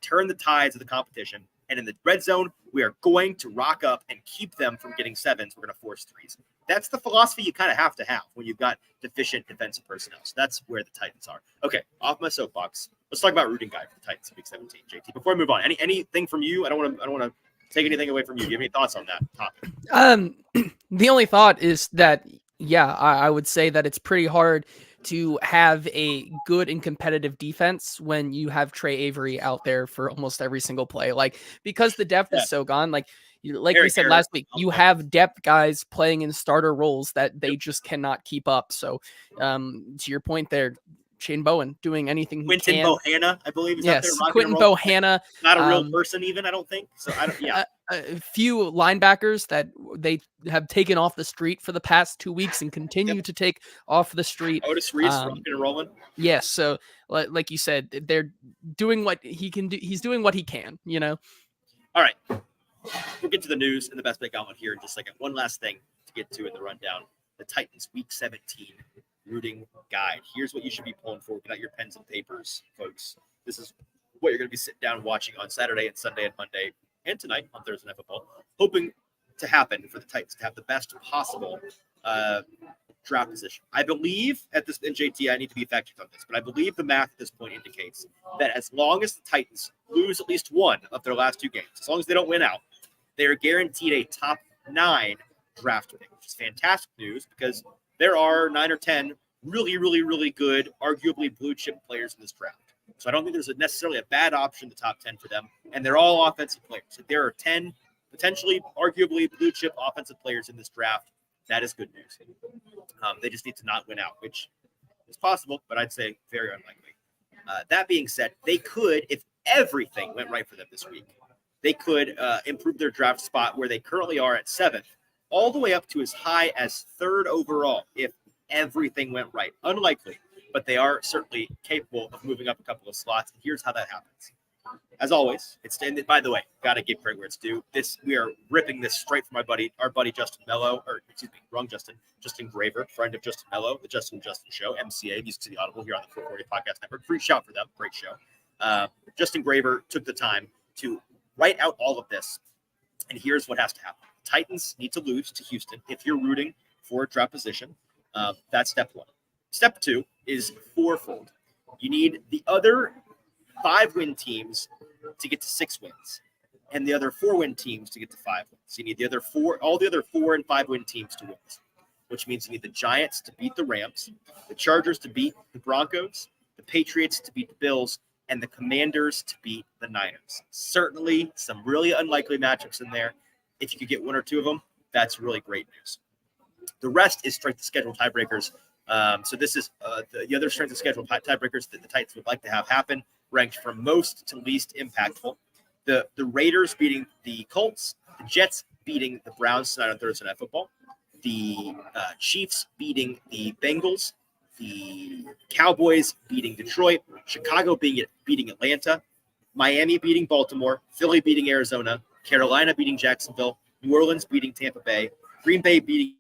turn the tides of the competition. And in the red zone, we are going to rock up and keep them from getting 7s. We're going to force 3s. That's the philosophy you kind of have to have when you've got deficient defensive personnel. So that's where the Titans are. Okay, off my soapbox. Let's talk about Ruhnke for the Titans in Week 17. JT, before I move on, anything from you? I don't want to take anything away from you. Do you have any thoughts on that topic? The only thought is that, yeah, I would say that it's pretty hard to have a good and competitive defense when you have Trey Avery out there for almost every single play. Like, because the depth is so gone, like we said last week, you have depth guys playing in starter roles that they just cannot keep up. So to your point there, Shane Bowen doing anything he can. Bohanna, I believe, is out there. Quentin Bohanna. Not a real person even, I don't think. So I don't, yeah. A few linebackers that they have taken off the street for the past 2 weeks and continue to take off the street. Otis Reese rocking and rolling. Yes, so like you said, they're doing what he can do. He's doing what he can, you know. All right. the news and the best bet gauntlet here in just a second. One last thing to get to in the rundown. The Titans Week 17 rooting guide. Here's what you should be pulling for. Get out your pens and papers, folks. This is what you're going to be sitting down watching on Saturday and Sunday and Monday and tonight on Thursday Night Football, hoping to happen for the Titans to have the best possible draft position. I believe at this, and JT, I need to be fact-checked on this, but I believe the math at this point indicates that as long as the Titans lose at least one of their last 2 games, as long as they don't win out, they are guaranteed a top 9 draft pick, which is fantastic news because there are 9 or 10 really, really, really good, arguably blue chip players in this draft. So I don't think there's necessarily a bad option in the top 10 for them, and they're all offensive players. If there are 10 potentially, arguably blue chip offensive players in this draft, that is good news. They just need to not win out, which is possible, but I'd say very unlikely. That being said, they could, if everything went right for them this week, they could improve their draft spot where they currently are at 7th, all the way up to as high as 3rd overall if everything went right. Unlikely, but they are certainly capable of moving up a couple of slots. And here's how that happens. As always, by the way, got to give credit where it's due. We are ripping this straight from our buddy Justin Mello, or excuse me, wrong Justin Graver, friend of Justin Mello, the Justin Show, MCA, Music City Audible here on the 440 Podcast Network. Free shout for them, great show. Justin Graver took the time to write out all of this, and here's what has to happen. Titans need to lose to Houston if you're rooting for a draft position. That's step 1. Step 2 is fourfold. You need the other 5-win teams to get to 6 wins, and the other 4-win teams to get to 5 wins. So you need all the other 4 and 5-win teams to win, which means you need the Giants to beat the Rams, the Chargers to beat the Broncos, the Patriots to beat the Bills, and the Commanders to beat the Niners. Certainly some really unlikely matchups in there. If you could get 1 or 2 of them, that's really great news. The rest is strength of schedule tiebreakers. So this is the other strength of schedule tiebreakers that the Titans would like to have happen, ranked from most to least impactful. The Raiders beating the Colts, the Jets beating the Browns tonight on Thursday Night Football, the Chiefs beating the Bengals, the Cowboys beating Detroit, Chicago beating Atlanta, Miami beating Baltimore, Philly beating Arizona, Carolina beating Jacksonville, New Orleans beating Tampa Bay, Green Bay beating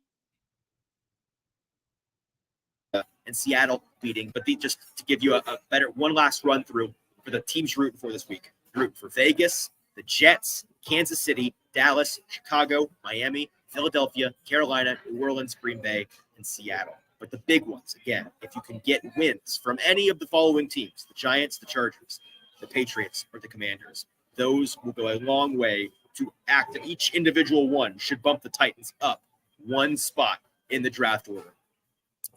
and Seattle beating. But just to give you a better one last run through for the teams rooting for this week. Root for Vegas, the Jets, Kansas City, Dallas, Chicago, Miami, Philadelphia, Carolina, New Orleans, Green Bay, and Seattle. But the big ones, again, if you can get wins from any of the following teams, the Giants, the Chargers, the Patriots, or the Commanders, those will go a long way to act. Each individual one should bump the Titans up 1 spot in the draft order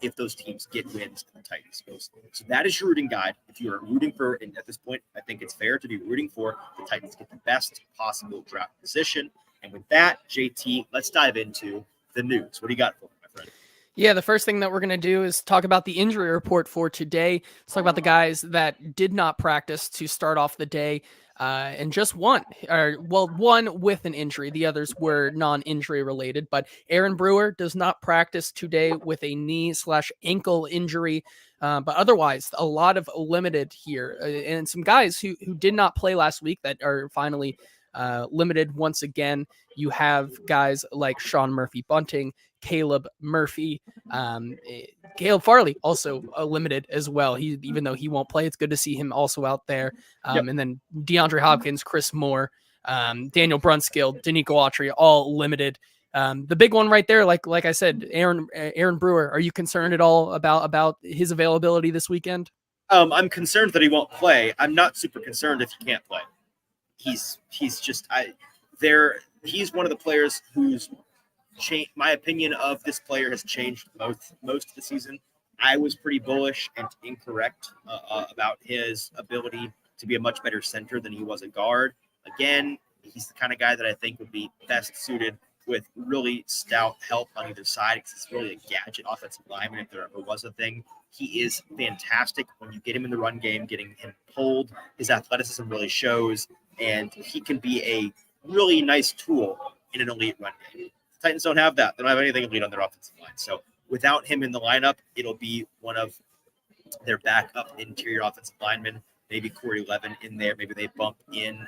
if those teams get wins and the Titans goes. So that is your rooting guide. If you are rooting for, and at this point, I think it's fair to be rooting for the Titans get the best possible draft position. And with that, JT, let's dive into the news. What do you got for me, my friend? Yeah, the first thing that we're going to do is talk about the injury report for today. Let's talk about the guys that did not practice to start off the day. And just one with an injury. The others were non-injury related, but Aaron Brewer does not practice today with a knee/ankle injury. But otherwise, a lot of limited here, and some guys who did not play last week that are finally limited once again. You have guys like Sean Murphy-Bunting, Caleb Murphy, Caleb Farley also limited as well. Even though he won't play, it's good to see him also out there. And then DeAndre Hopkins, Chris Moore, Daniel Brunskill, Danico Autry, all limited. The big one right there, like I said, Aaron Brewer. Are you concerned at all about his availability this weekend? I'm concerned that he won't play. I'm not super concerned if he can't play. He's one of the players whose my opinion of this player has changed most of the season. I was pretty bullish and incorrect about his ability to be a much better center than he was a guard. Again, he's the kind of guy that I think would be best suited with really stout help on either side, because it's really a gadget offensive lineman if there ever was a thing. He is fantastic when you get him in the run game, getting him pulled. His athleticism really shows, and he can be a really nice tool in an elite run game. The Titans don't have that. They don't have anything elite on their offensive line. So without him in the lineup, it'll be one of their backup interior offensive linemen. maybe Corey Levin in there. Maybe they bump in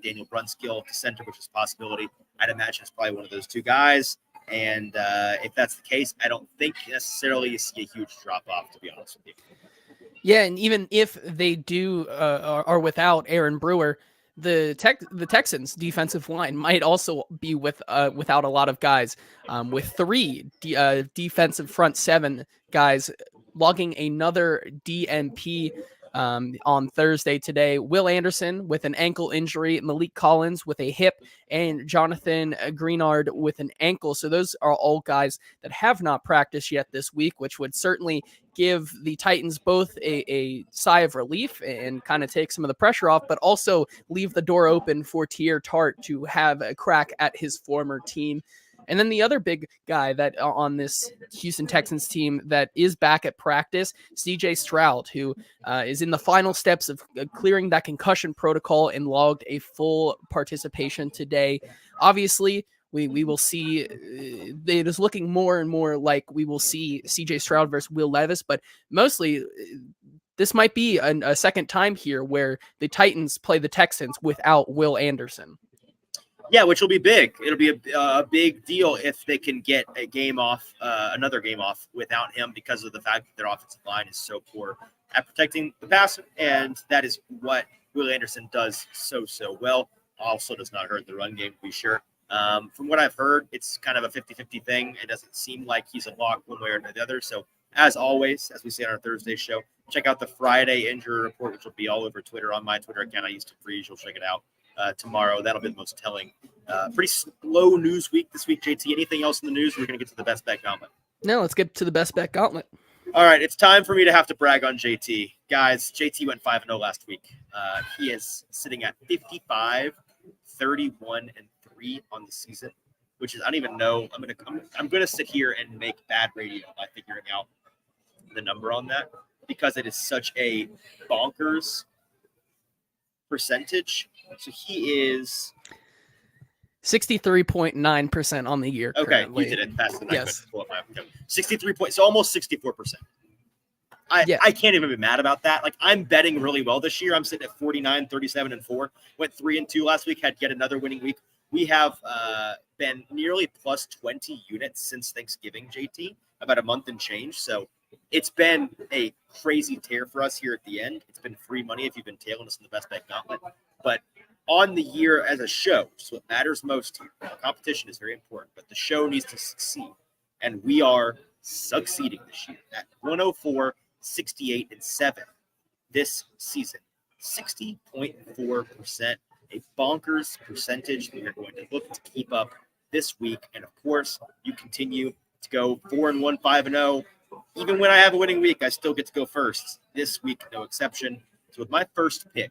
Daniel Brunskill to center, which is a possibility. I'd imagine it's probably one of those two guys. And if that's the case, I don't think necessarily you see a huge drop-off, to be honest with you. Yeah, and even if they do are without Aaron Brewer, the Texans defensive line might also be without a lot of guys, with three defensive front seven guys logging another DNP on Thursday today. Will Anderson with an ankle injury, Malik Collins with a hip, and Jonathan Greenard with an ankle. So those are all guys that have not practiced yet this week, which would certainly give the Titans both a sigh of relief and kind of take some of the pressure off, but also leave the door open for Tier Tart to have a crack at his former team. And then the other big guy that on this Houston Texans team that is back at practice, CJ Stroud, who is in the final steps of clearing that concussion protocol and logged a full participation today. Obviously, we will see it is looking more and more like we will see CJ Stroud versus Will Levis, but mostly this might be a second time here where the Titans play the Texans without Will Anderson. Yeah, which will be big. It'll be a big deal if they can get a game off, another game off without him, because of the fact that their offensive line is so poor at protecting the passer, and that is what Will Anderson does so well. Also does not hurt the run game, to be sure. From what I've heard, it's kind of a 50-50 thing. It doesn't seem like he's a lock one way or the other. So as always, as we say on our Thursday show, check out the Friday injury report, which will be all over Twitter on my Twitter account. I used to freeze. You'll check it out tomorrow. That'll be the most telling. Pretty slow news week this week, JT. Anything else in the news? We're going to get to the best bet gauntlet. No, let's get to the best bet gauntlet. All right, it's time for me to have to brag on JT. Guys, JT went 5-0 last week. He is sitting at 55, 31, and 3 on the season, which is, I don't even know. I'm gonna sit here and make bad radio by figuring out the number on that, because it is such a bonkers percentage. So he is 63.9% on the year. Okay, currently. you did it faster than yes. I could. 63 points, so almost 64%. I can't even be mad about that. Like, I'm betting really well this year. I'm sitting at 49, 37, and 4. Went 3-2 last week. Had yet another winning week. We have been nearly plus 20 units since Thanksgiving, JT, about a month and change. So it's been a crazy tear for us here at the end. It's been free money if you've been tailing us in the best bet gauntlet. But on the year as a show, so what matters most here, competition is very important, but the show needs to succeed. And we are succeeding this year at 104, 68, and 7 this season. 60.4%, a bonkers percentage that we are going to look to keep up this week. And of course, you continue to go 4-1, 5-0. Even when I have a winning week, I still get to go first. This week, no exception. So with my first pick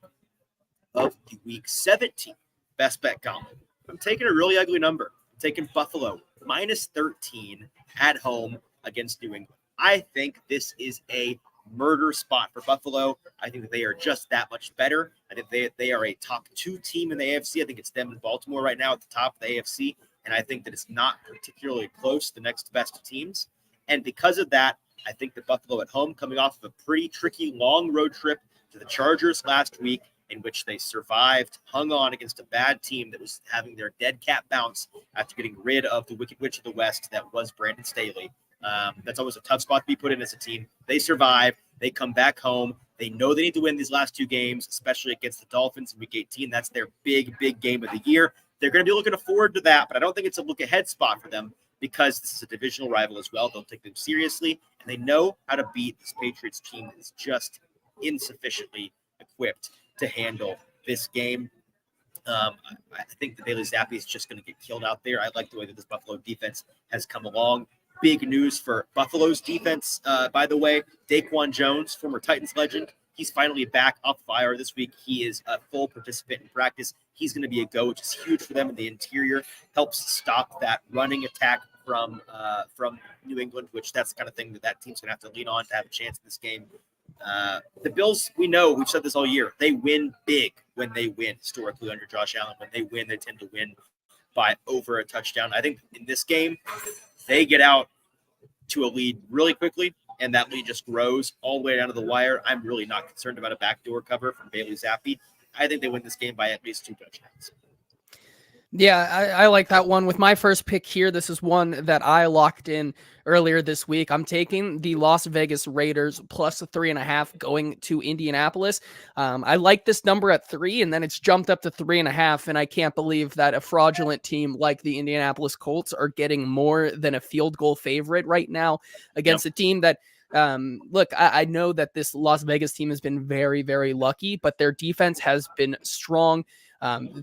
of the week 17 best bet gauntlet, I'm taking a really ugly number. I'm taking Buffalo minus 13 at home against New England. I think this is a murder spot for Buffalo. I think that they are just that much better. I think they are a top 2 team in the AFC. I think it's them and Baltimore right now at the top of the AFC. And I think that it's not particularly close to the next best teams. And because of that, I think that Buffalo at home, coming off of a pretty tricky long road trip to the Chargers last week, in which they survived, hung on against a bad team that was having their dead cat bounce after getting rid of the Wicked Witch of the West that was Brandon Staley. That's always a tough spot to be put in as a team. They survive. They come back home. They know they need to win these last 2 games, especially against the Dolphins in Week 18. That's their big game of the year. They're going to be looking forward to that, but I don't think it's a look-ahead spot for them because this is a divisional rival as well. They'll take them seriously, and they know how to beat this Patriots team that is just insufficiently equipped to handle this game. I think that Bailey Zappi is just going to get killed out there. I like the way that this Buffalo defense has come along. Big news for Buffalo's defense, by the way. Daquan Jones, former Titans legend, he's finally back off fire this week. He is a full participant in practice. He's going to be a go, which is huge for them in the interior. Helps stop that running attack from New England, which that's the kind of thing that team's going to have to lean on to have a chance in this game. The Bills, we know, we've said this all year, they win big when they win, historically under Josh Allen. When they win, they tend to win by over a touchdown. I think in this game, they get out to a lead really quickly, and that lead just grows all the way down to the wire, I'm really not concerned about a backdoor cover from Bailey Zappi. I think they win this game by at least 2 touchdowns. Yeah, I like that one. With my first pick here, this is one that I locked in earlier this week. I'm taking the Las Vegas Raiders plus 3.5 going to Indianapolis. I like this number at 3, and then it's jumped up to 3.5, and I can't believe that a fraudulent team like the Indianapolis Colts are getting more than a field goal favorite right now against a team that look, I know that this Las Vegas team has been very, very lucky, but their defense has been strong.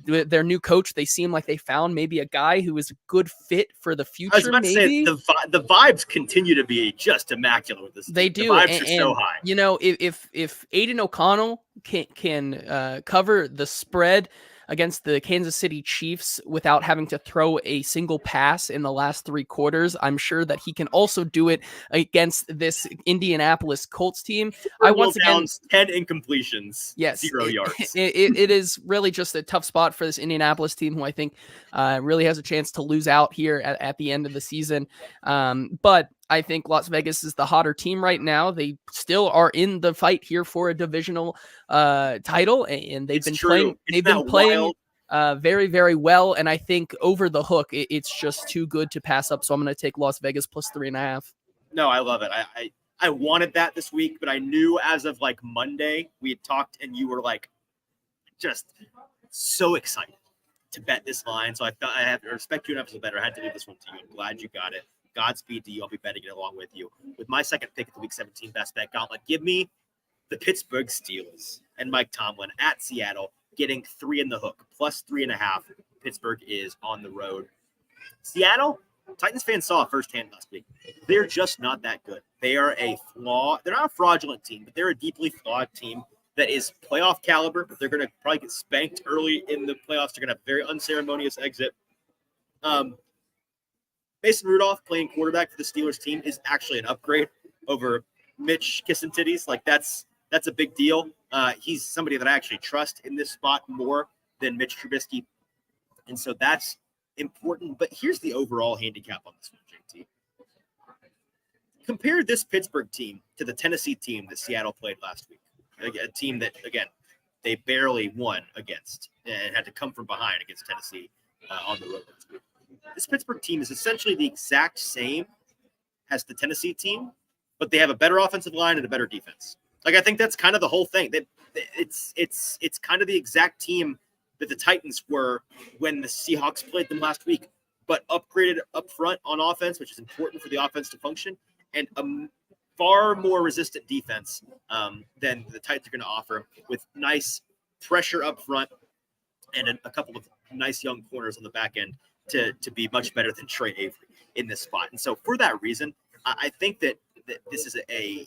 Their new coach, they seem like they found maybe a guy who is a good fit for the future. I was about to say, the vibes continue to be just immaculate with this. They do. The vibes are so high. You know, if Aiden O'Connell can cover the spread against the Kansas City Chiefs without having to throw a single pass in the last 3 quarters, I'm sure that he can also do it against this Indianapolis Colts team. Once again, 10 incompletions, yes, 0 yards. It is really just a tough spot for this Indianapolis team, who I think really has a chance to lose out here at the end of the season. But I think Las Vegas is the hotter team right now. They still are in the fight here for a divisional title, and they've been playing. They've been playing very, very well. And I think over the hook, it's just too good to pass up. So I'm going to take Las Vegas plus 3.5. No, I love it. I wanted that this week, but I knew as of like Monday we had talked, and you were like just so excited to bet this line. So I thought I have to respect you enough as a bettor. I had to do this one to you. I'm glad you got it. Godspeed to you. I'll be betting it along with you. With my second pick at the Week 17 Best Bet Gauntlet, give me the Pittsburgh Steelers and Mike Tomlin at Seattle, getting 3 in the hook, plus 3.5. Pittsburgh is on the road. Seattle, Titans fans saw firsthand last week. They're just not that good. They are they're not a fraudulent team, but they're a deeply flawed team that is playoff caliber, but they're going to probably get spanked early in the playoffs. They're going to have a very unceremonious exit. Mason Rudolph playing quarterback for the Steelers team is actually an upgrade over Mitch Kissintitties. Like that's a big deal. He's somebody that I actually trust in this spot more than Mitch Trubisky. And so that's important. But here's the overall handicap on this one, JT. Compare this Pittsburgh team to the Tennessee team that Seattle played last week. A team that, again, they barely won against and had to come from behind against Tennessee on the road last week. This Pittsburgh team is essentially the exact same as the Tennessee team, but they have a better offensive line and a better defense. Like, I think that's kind of the whole thing. It's kind of the exact team that the Titans were when the Seahawks played them last week, but upgraded up front on offense, which is important for the offense to function, and a far more resistant defense than the Titans are going to offer, with nice pressure up front and a couple of nice young corners on the back end to be much better than Trey Avery in this spot. And so for that reason, I think that this is a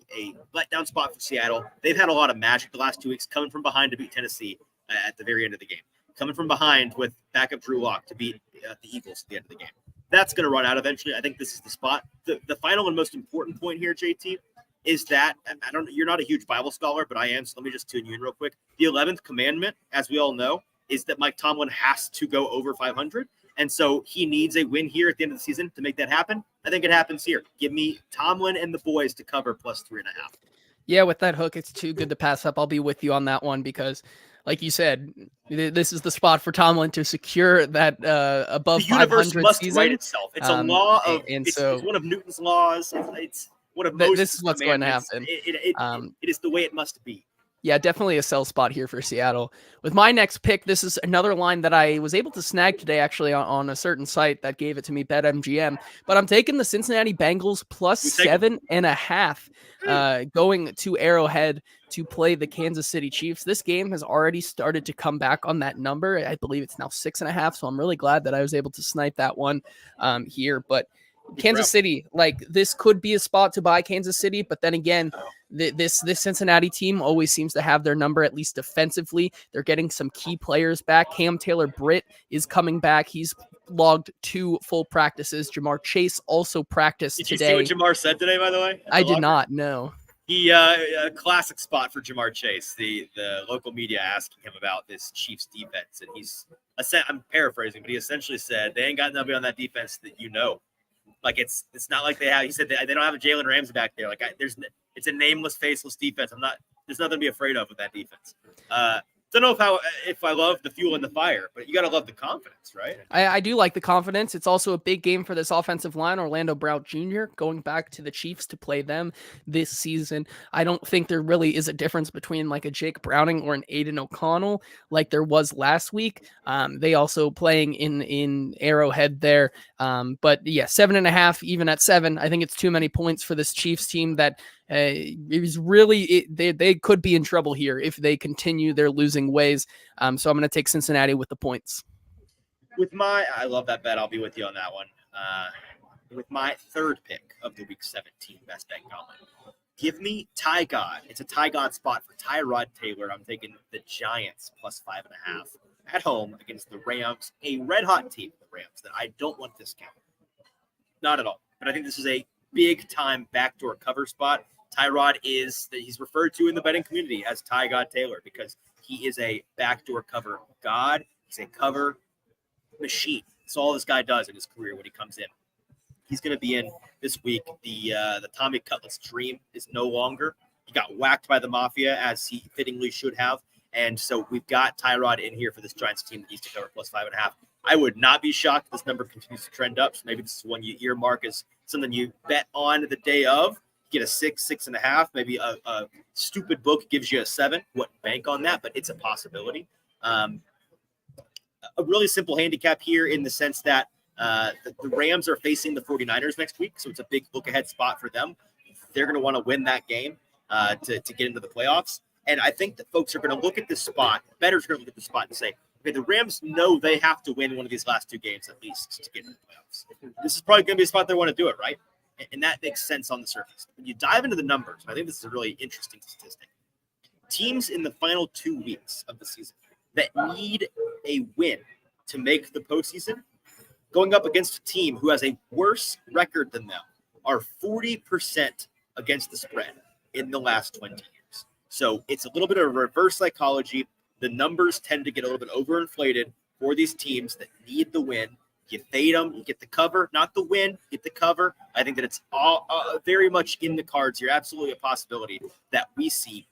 letdown spot for Seattle. They've had a lot of magic the last 2 weeks, coming from behind to beat Tennessee at the very end of the game, coming from behind with backup Drew Lock to beat the Eagles at the end of the game. That's going to run out eventually. I think this is the spot. The final and most important point here, JT, is that you're not a huge Bible scholar, but I am. So let me just tune you in real quick. The 11th commandment, as we all know, is that Mike Tomlin has to go over 500. And so he needs a win here at the end of the season to make that happen. I think it happens here. Give me Tomlin and the boys to cover plus 3.5. Yeah, with that hook, it's too good to pass up. I'll be with you on that one because, like you said, this is the spot for Tomlin to secure that above 500 season. The universe must right itself. It's a law of, it's one of Newton's laws. It's one of most. This is what's going to happen. It is the way it must be. Yeah, definitely a sell spot here for Seattle. With my next pick, this is another line that I was able to snag today, actually, on a certain site that gave it to me, BetMGM. But I'm taking the Cincinnati Bengals plus 7.5, going to Arrowhead to play the Kansas City Chiefs. This game has already started to come back on that number. I believe it's now 6.5, so I'm really glad that I was able to snipe that one here. But Kansas City, like, this could be a spot to buy Kansas City, but then again, this Cincinnati team always seems to have their number, at least defensively. They're getting some key players back. Cam Taylor-Britt is coming back. He's logged 2 full practices. Jamar Chase also practiced today. Did you see what Jamar said today, by the way? I did not, no. He a classic spot for Jamar Chase. The local media asking him about this Chiefs defense, and I'm paraphrasing, but he essentially said, they ain't got nobody on that defense that you know. Like it's not like they have. He said they don't have a Jalen Ramsey back there. Like it's a nameless, faceless defense. There's nothing to be afraid of with that defense. Don't know if I love the fuel and the fire, but you got to love the confidence, right? I do like the confidence. It's also a big game for this offensive line. Orlando Brown Jr. going back to the Chiefs to play them this season. I don't think there really is a difference between like a Jake Browning or an Aiden O'Connell like there was last week. They also playing in Arrowhead there. But yeah, 7.5, even at 7, I think it's too many points for this Chiefs team that it was really they could be in trouble here if they continue their losing ways. So I'm going to take Cincinnati with the points. I love that bet. I'll be with you on that one. With my third pick of the Week 17 Best Bet Gauntlet, give me Ty God. It's a Ty God spot for Tyrod Taylor. I'm taking the Giants plus 5.5 at home against the Rams, a red hot team, the Rams, that I don't want to discount. Not at all. But I think this is a big time backdoor cover spot. Tyrod he's referred to in the betting community as Ty God Taylor because he is a backdoor cover god. He's a cover machine. That's all this guy does in his career when he comes in. He's going to be in this week. The Tommy Cutlass dream is no longer. He got whacked by the Mafia as he fittingly should have. And so we've got Tyrod in here for this Giants team that needs to cover plus 5.5. I would not be shocked if this number continues to trend up. So maybe this is one you earmark as something you bet on the day of. Get a 6, 6.5. Maybe a stupid book gives you a 7. Wouldn't bank on that, but it's a possibility. A really simple handicap here in the sense that the Rams are facing the 49ers next week, so it's a big look-ahead spot for them. They're going to want to win that game to get into the playoffs. And I think that folks are going to look at this spot, bettors are going to look at the spot and say, okay, the Rams know they have to win one of these last 2 games at least to get into the playoffs. This is probably going to be a spot they want to do it, right? And that makes sense on the surface. When you dive into the numbers, I think this is a really interesting statistic. Teams in the final 2 weeks of the season that need a win to make the postseason, going up against a team who has a worse record than them, are 40% against the spread in the last 20 years. So it's a little bit of reverse psychology. The numbers tend to get a little bit overinflated for these teams that need the win. You fade them, you get the cover, not the win, get the cover. I think that it's all very much in the cards here. Absolutely a possibility that we see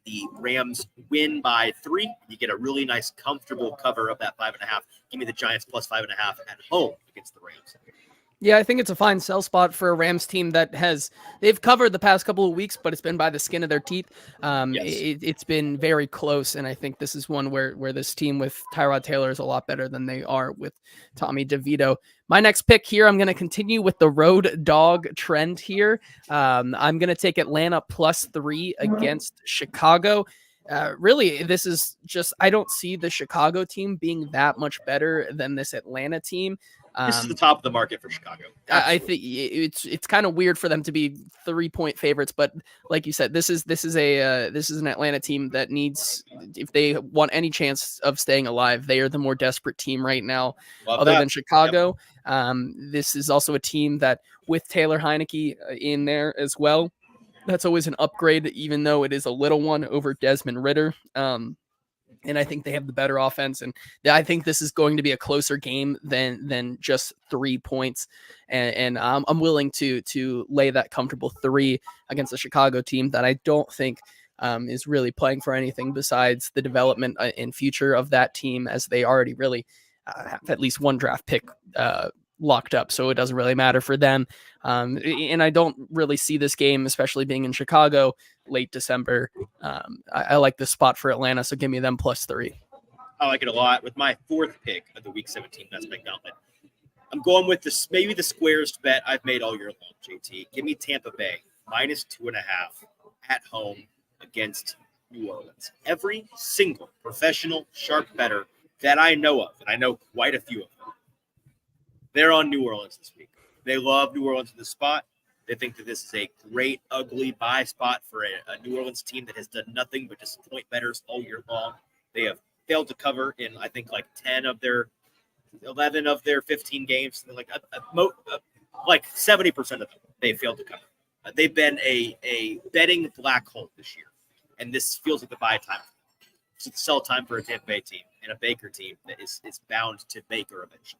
the Rams win by 3. You get a really nice, comfortable cover of that 5.5. Give me the Giants plus 5.5 at home against the Rams. Yeah, I think it's a fine sell spot for a Rams team that they've covered the past couple of weeks, but it's been by the skin of their teeth. Yes. It's been very close, and I think this is one where this team with Tyrod Taylor is a lot better than they are with Tommy DeVito. My next pick here, I'm going to continue with the road dog trend here. I'm going to take Atlanta plus 3 against Chicago. Really, this is just, I don't see the Chicago team being that much better than this Atlanta team. This is the top of the market for Chicago. I think it's kind of weird for them to be 3-point favorites, but like you said, this is an Atlanta team that needs, if they want any chance of staying alive, they are the more desperate team right now, other than Chicago. Yep. This is also a team that with Taylor Heineke in there as well. That's always an upgrade, even though it is a little one over Desmond Ridder. And I think they have the better offense. And I think this is going to be a closer game than just 3 points. And I'm willing to lay that comfortable 3 against the Chicago team that I don't think is really playing for anything besides the development and future of that team, as they already really have at least one draft pick locked up. So it doesn't really matter for them. And I don't really see this game, especially being in Chicago late December. I like this spot for Atlanta. So give me them plus 3. I like it a lot. With my 4th pick of the Week 17 Best Bet Gauntlet, I'm going with this, maybe the squarest bet I've made all year long, JT. Give me Tampa Bay minus 2.5 at home against New Orleans. Every single professional sharp bettor that I know of, and I know quite a few of them, they're on New Orleans this week. They love New Orleans in the spot. They think that this is a great, ugly buy spot for a New Orleans team that has done nothing but disappoint bettors all year long. They have failed to cover in, I think, like 11 of their 15 games. Like 70% of them, they failed to cover. They've been a betting black hole this year, and this feels like the buy time. It's the sell time for a Tampa Bay team and a Baker team that is bound to Baker eventually.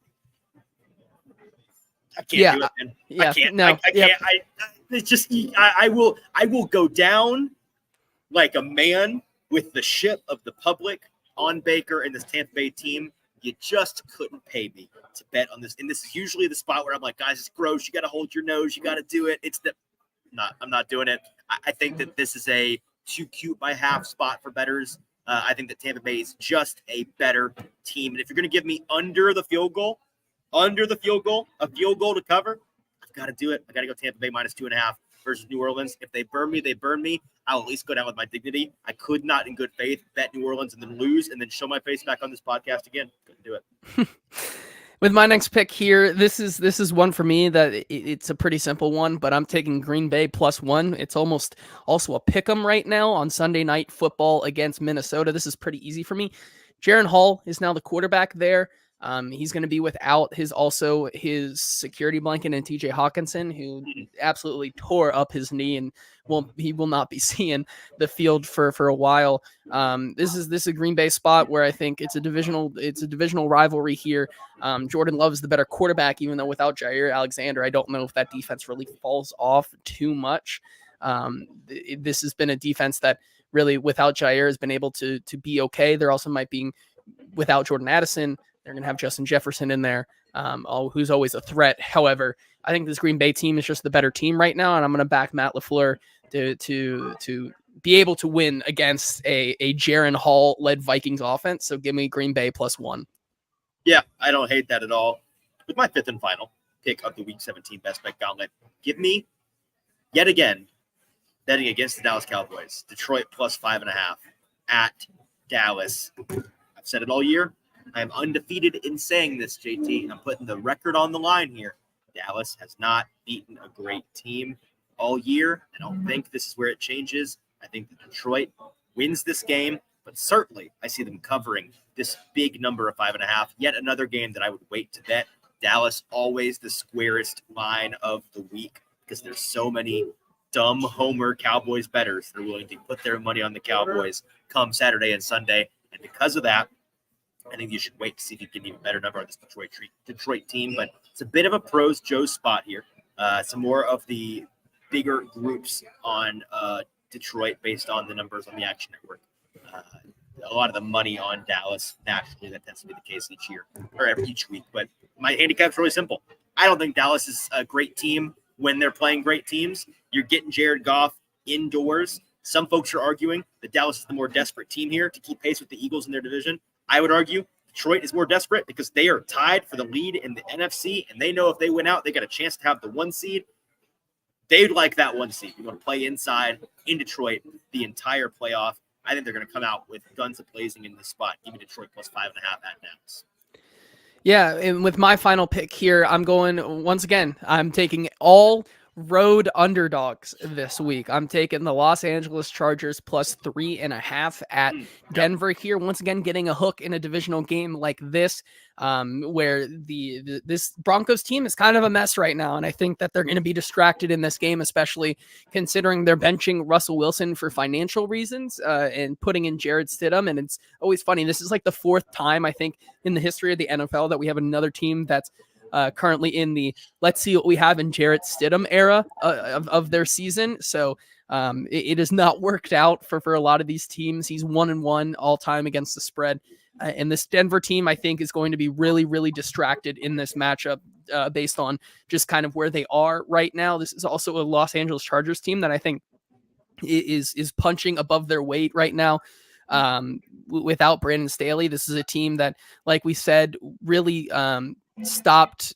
I can't do it, man. Yeah, I can't. no, I can't. It's just I will go down like a man with the ship of the public on Baker and this Tampa Bay team. You just couldn't pay me to bet on this. And this is usually the spot where I'm like, guys, it's gross. You got to hold your nose. You got to do it. I'm not doing it. I think that this is a too cute by half spot for bettors. I think that Tampa Bay is just a better team. And if you're going to give me under the field goal, a field goal to cover, I've got to do it. I got to go Tampa Bay -2.5 versus New Orleans. If they burn me, they burn me. I'll at least go down with my dignity. I could not, in good faith, bet New Orleans and then lose and then show my face back on this podcast again. Couldn't do it. With my next pick here, this is one for me that it's a pretty simple one, but I'm taking Green Bay +1. It's almost also a pick 'em right now on Sunday Night Football against Minnesota. This is pretty easy for me. Jaron Hall is now the quarterback there. He's going to be without his security blanket and TJ Hawkinson, who absolutely tore up his knee and he will not be seeing the field for a while. This is a Green Bay spot where I think it's a divisional rivalry here. Jordan Love's the better quarterback, even though without Jair Alexander, I don't know if that defense really falls off too much. This has been a defense that really without Jair has been able to be okay. They're also might being without Jordan Addison. They're going to have Justin Jefferson in there, who's always a threat. However, I think this Green Bay team is just the better team right now, and I'm going to back Matt LaFleur to be able to win against a Jaron Hall-led Vikings offense. So give me Green Bay +1. Yeah, I don't hate that at all. With my fifth and final pick of the Week 17 Best Bet Gauntlet, give me, yet again, betting against the Dallas Cowboys. Detroit +5.5 at Dallas. I've said it all year. I am undefeated in saying this, JT. I'm putting the record on the line here. Dallas has not beaten a great team all year. I don't think this is where it changes. I think that Detroit wins this game, but certainly I see them covering this big number of 5.5. Yet another game that I would wait to bet. Dallas, always the squarest line of the week because there's so many dumb homer Cowboys bettors that are willing to put their money on the Cowboys come Saturday and Sunday. And because of that, I think you should wait to see if you get an even better number on this Detroit team. But it's a bit of a pros Joe spot here. Some more of the bigger groups on Detroit based on the numbers on the Action Network. A lot of the money on Dallas, naturally, that tends to be the case each week. But my handicap's really simple. I don't think Dallas is a great team when they're playing great teams. You're getting Jared Goff indoors. Some folks are arguing that Dallas is the more desperate team here to keep pace with the Eagles in their division. I would argue Detroit is more desperate because they are tied for the lead in the NFC, and they know if they win out, they got a chance to have the 1 seed. They'd like that 1 seed. You want to play inside in Detroit the entire playoff. I think they're going to come out with guns a-blazing in this spot. Give me Detroit +5.5 at Dallas. Yeah, and with my final pick here, I'm going, once again, I'm taking all road underdogs this week. I'm taking the Los Angeles Chargers +3.5 at Denver here. Once again, getting a hook in a divisional game like this, where this Broncos team is kind of a mess right now. And I think that they're going to be distracted in this game, especially considering they're benching Russell Wilson for financial reasons and putting in Jarrett Stidham. And it's always funny. This is like the 4th time, I think, in the history of the NFL that we have another team that's currently in the let's see what we have in Jarrett Stidham era of their season. So it has not worked out for a lot of these teams. He's 1-1 all time against the spread. And this Denver team, I think, is going to be really, really distracted in this matchup based on just kind of where they are right now. This is also a Los Angeles Chargers team that I think is punching above their weight right now. Without Brandon Staley, this is a team that, like we said, really stopped,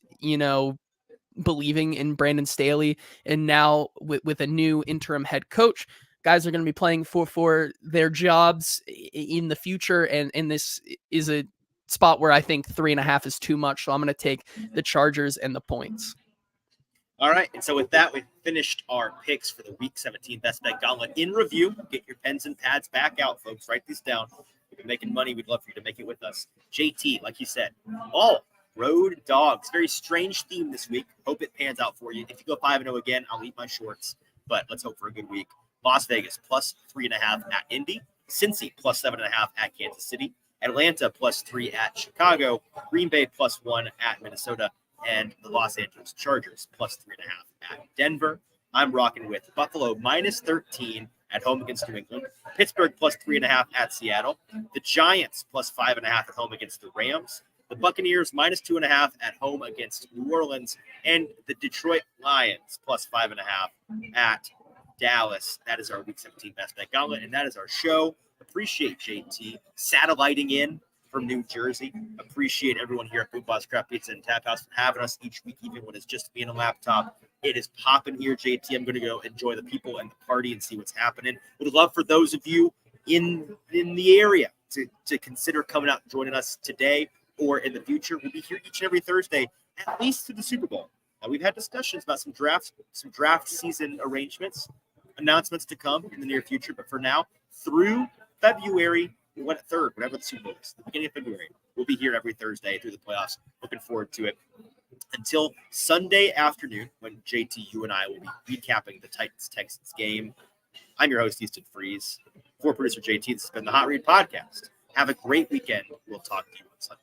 believing in Brandon Staley. And now with a new interim head coach, guys are going to be playing for their jobs in the future. And this is a spot where I think 3.5 is too much. So I'm going to take the Chargers and the points. All right. And so with that, we've finished our picks for the Week 17 Best Bet Gauntlet in review. Get your pens and pads back out, folks. Write these down. If you're making money, we'd love for you to make it with us. JT, like you said, all road dogs. Very strange theme this week. Hope it pans out for you. If you go 5-0 again, I'll eat my shorts. But let's hope for a good week. Las Vegas +3.5 at Indy. Cincy +7.5 at Kansas City. Atlanta +3 at Chicago. Green Bay +1 at Minnesota. and the Los Angeles Chargers plus 3.5 at Denver. I'm rocking with Buffalo minus 13 at home against New England. Pittsburgh plus 3.5 at Seattle. The Giants plus 5.5 at home against the Rams. The Buccaneers minus 2.5 at home against New Orleans. And the Detroit Lions plus 5.5 at Dallas. That is our Week 17 Best Bet Gauntlet, and that is our show. Appreciate JT satelliting in from New Jersey. Appreciate everyone here at Boot Boss Craft Pizza and Tap House for having us each week, even when it's just me and a laptop. It is popping here, JT. I'm going to go enjoy the people and the party and see what's happening. Would love for those of you in the area to consider coming out and joining us today or in the future. We'll be here each and every Thursday, at least to the Super Bowl. We've had discussions about some draft season arrangements, announcements to come in the near future. But for now, through February, whatever the Super Bowl is, the beginning of February, we'll be here every Thursday through the playoffs. Looking forward to it. Until Sunday afternoon, when JT, you and I will be recapping the Texans game. I'm your host, Easton Freeze. For producer JT, this has been the Hot Read Podcast. Have a great weekend. We'll talk to you on Sunday.